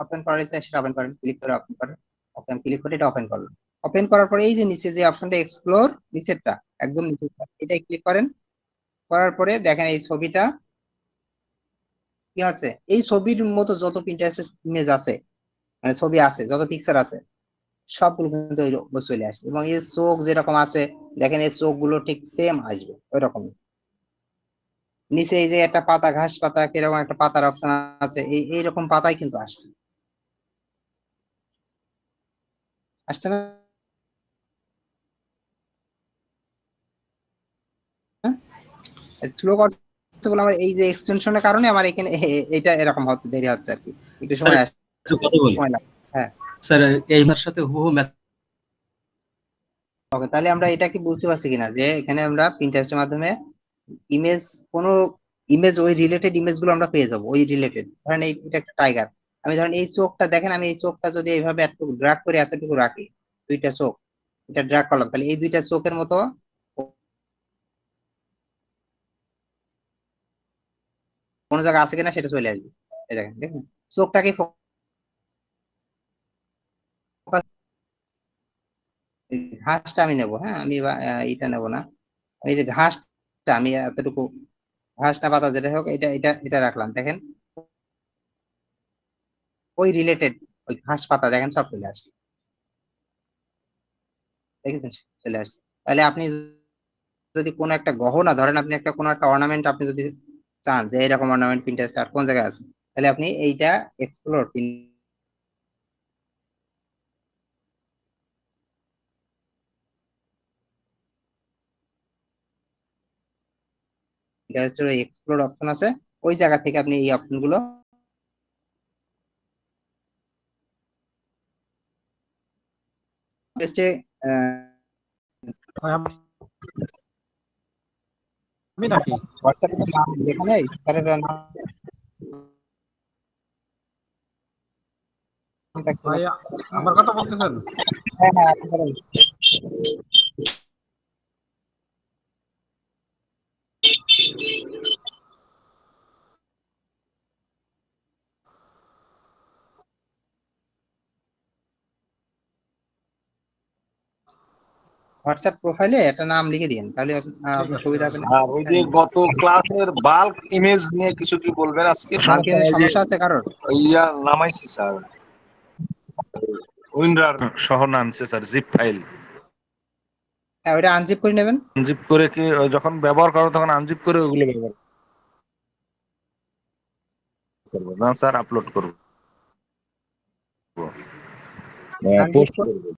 ওপেন করার ইচ্ছা সেটা ওপেন করেন, ক্লিক করে ওপেন করেন, ওপেন ক্লিক করে এটা ওপেন করলাম। ওপেন করার পরে এই যে নিচে যে অপশনটা এক্সপ্লোর, নিচেরটা একদম নিচেরটা, এটাই ক্লিক করেন। করার পরে দেখেন এই ছবিটা কি আছে, এই ছবির মতো যত পিন্টারেস্ট ইমেজ আছে, মানে ছবি আছে যত পিকচার আছে সবগুলো কিন্তু ওই চলে আসছে। এবং এই চোখ যেরকম আছে দেখেন এই চোখ গুলো ঠিক সেম আসবে ওই রকম। নিচে এই যে একটা পাতা, ঘাস পাতা কিরকম একটা পাতার অপশন আছে, এইরকম পাতাই কিন্তু আসছে, আসছে না? স্লো করছে বলে আমার এই যে এক্সটেনশনের কারণে আমার এখানে এটা এরকম হচ্ছে, দেরি হচ্ছে আর কি, একটু স্যার সময় একটু কথা বলি সময় লাগবে। হ্যাঁ স্যার, এইমার সাথে হুবহু ম্যাচ ওকে, তাহলে আমরা এটা কি বুঝতে পারছি কিনা যে এখানে আমরা পিন্টারেস্টের মাধ্যমে ইমেজ, কোনো ইমেজ ওই রিলেটেড ইমেজ গুলো আমরা পেয়ে যাবো, ওই রিলেটেড। ধরেন এটা একটা টাইগার, আমি ধরেন এই চোখটা দেখেন, আমি এই চোখটা যদি এইভাবে এতটুকু ড্রাগ করে এতটুকু রাখি, দুইটা চোখ এটা ড্রাগ করলাম, তাহলে এই দুইটা চোখের মতো কোনো জায়গা আছে কিনা সেটা চলে আসবে। এই দেখেন, দেখুন চোখটাকে ফোকাস, ঘাসটা আমি নেবো, হ্যাঁ আমি এইটা নেবো না, এই যে ঘাসটা আমি এতটুকু, ঘাস না পাতা যেটা হোক, এটা এটা এটা রাখলাম, দেখেন ওই রিলেটেড ওই ঘাস পাতা দেখেন সব চলে আসছে, দেখেছেন চলে আসছে। তাহলে আপনি যদি কোনো একটা গহনা ধরেন, আপনি একটা কোনো একটা অর্নামেন্ট আপনি যদি চান যে এরকম অর্নামেন্ট পিন্টারেস্ট আর কোন জায়গায় আছে, তাহলে আপনি এইটা এক্সপ্লোর পিন্টারেস্টের এক্সপ্লোর অপশন আছে, ওই জায়গা থেকে আপনি এই অপশন গুলো টেস্টে ভাই, আমি নাকি হোয়াটসঅ্যাপে তো নাম লেখা নেই স্যারের নামটা কি? ভাই আমার কথা বলতেছেন? হ্যাঁ হ্যাঁ আপনি বলেন। হোয়াটসঅ্যাপ প্রোফাইলে একটা নাম লিখে দিন, তাহলে ঠিক আপনার আছে। সুবিধা হবে না। আর ওই যে গত ক্লাসের বাল্ক ইমেজ নিয়ে কিছু কি বলবেন আজকে? আর কি সমস্যা আছে কারোর? ইয়া নামাইছি স্যার, উইন্ডার সহ নামছে স্যার, জিপ ফাইল হ্যাঁ ওইটা আনজিপ করে নেবেন। আনজিপ করে কি যখন ব্যবহার করো তখন আনজিপ করে ওগুলো ব্যবহার করবো না স্যার, আপলোড করবো, আনজিপ পোস্ট করবো।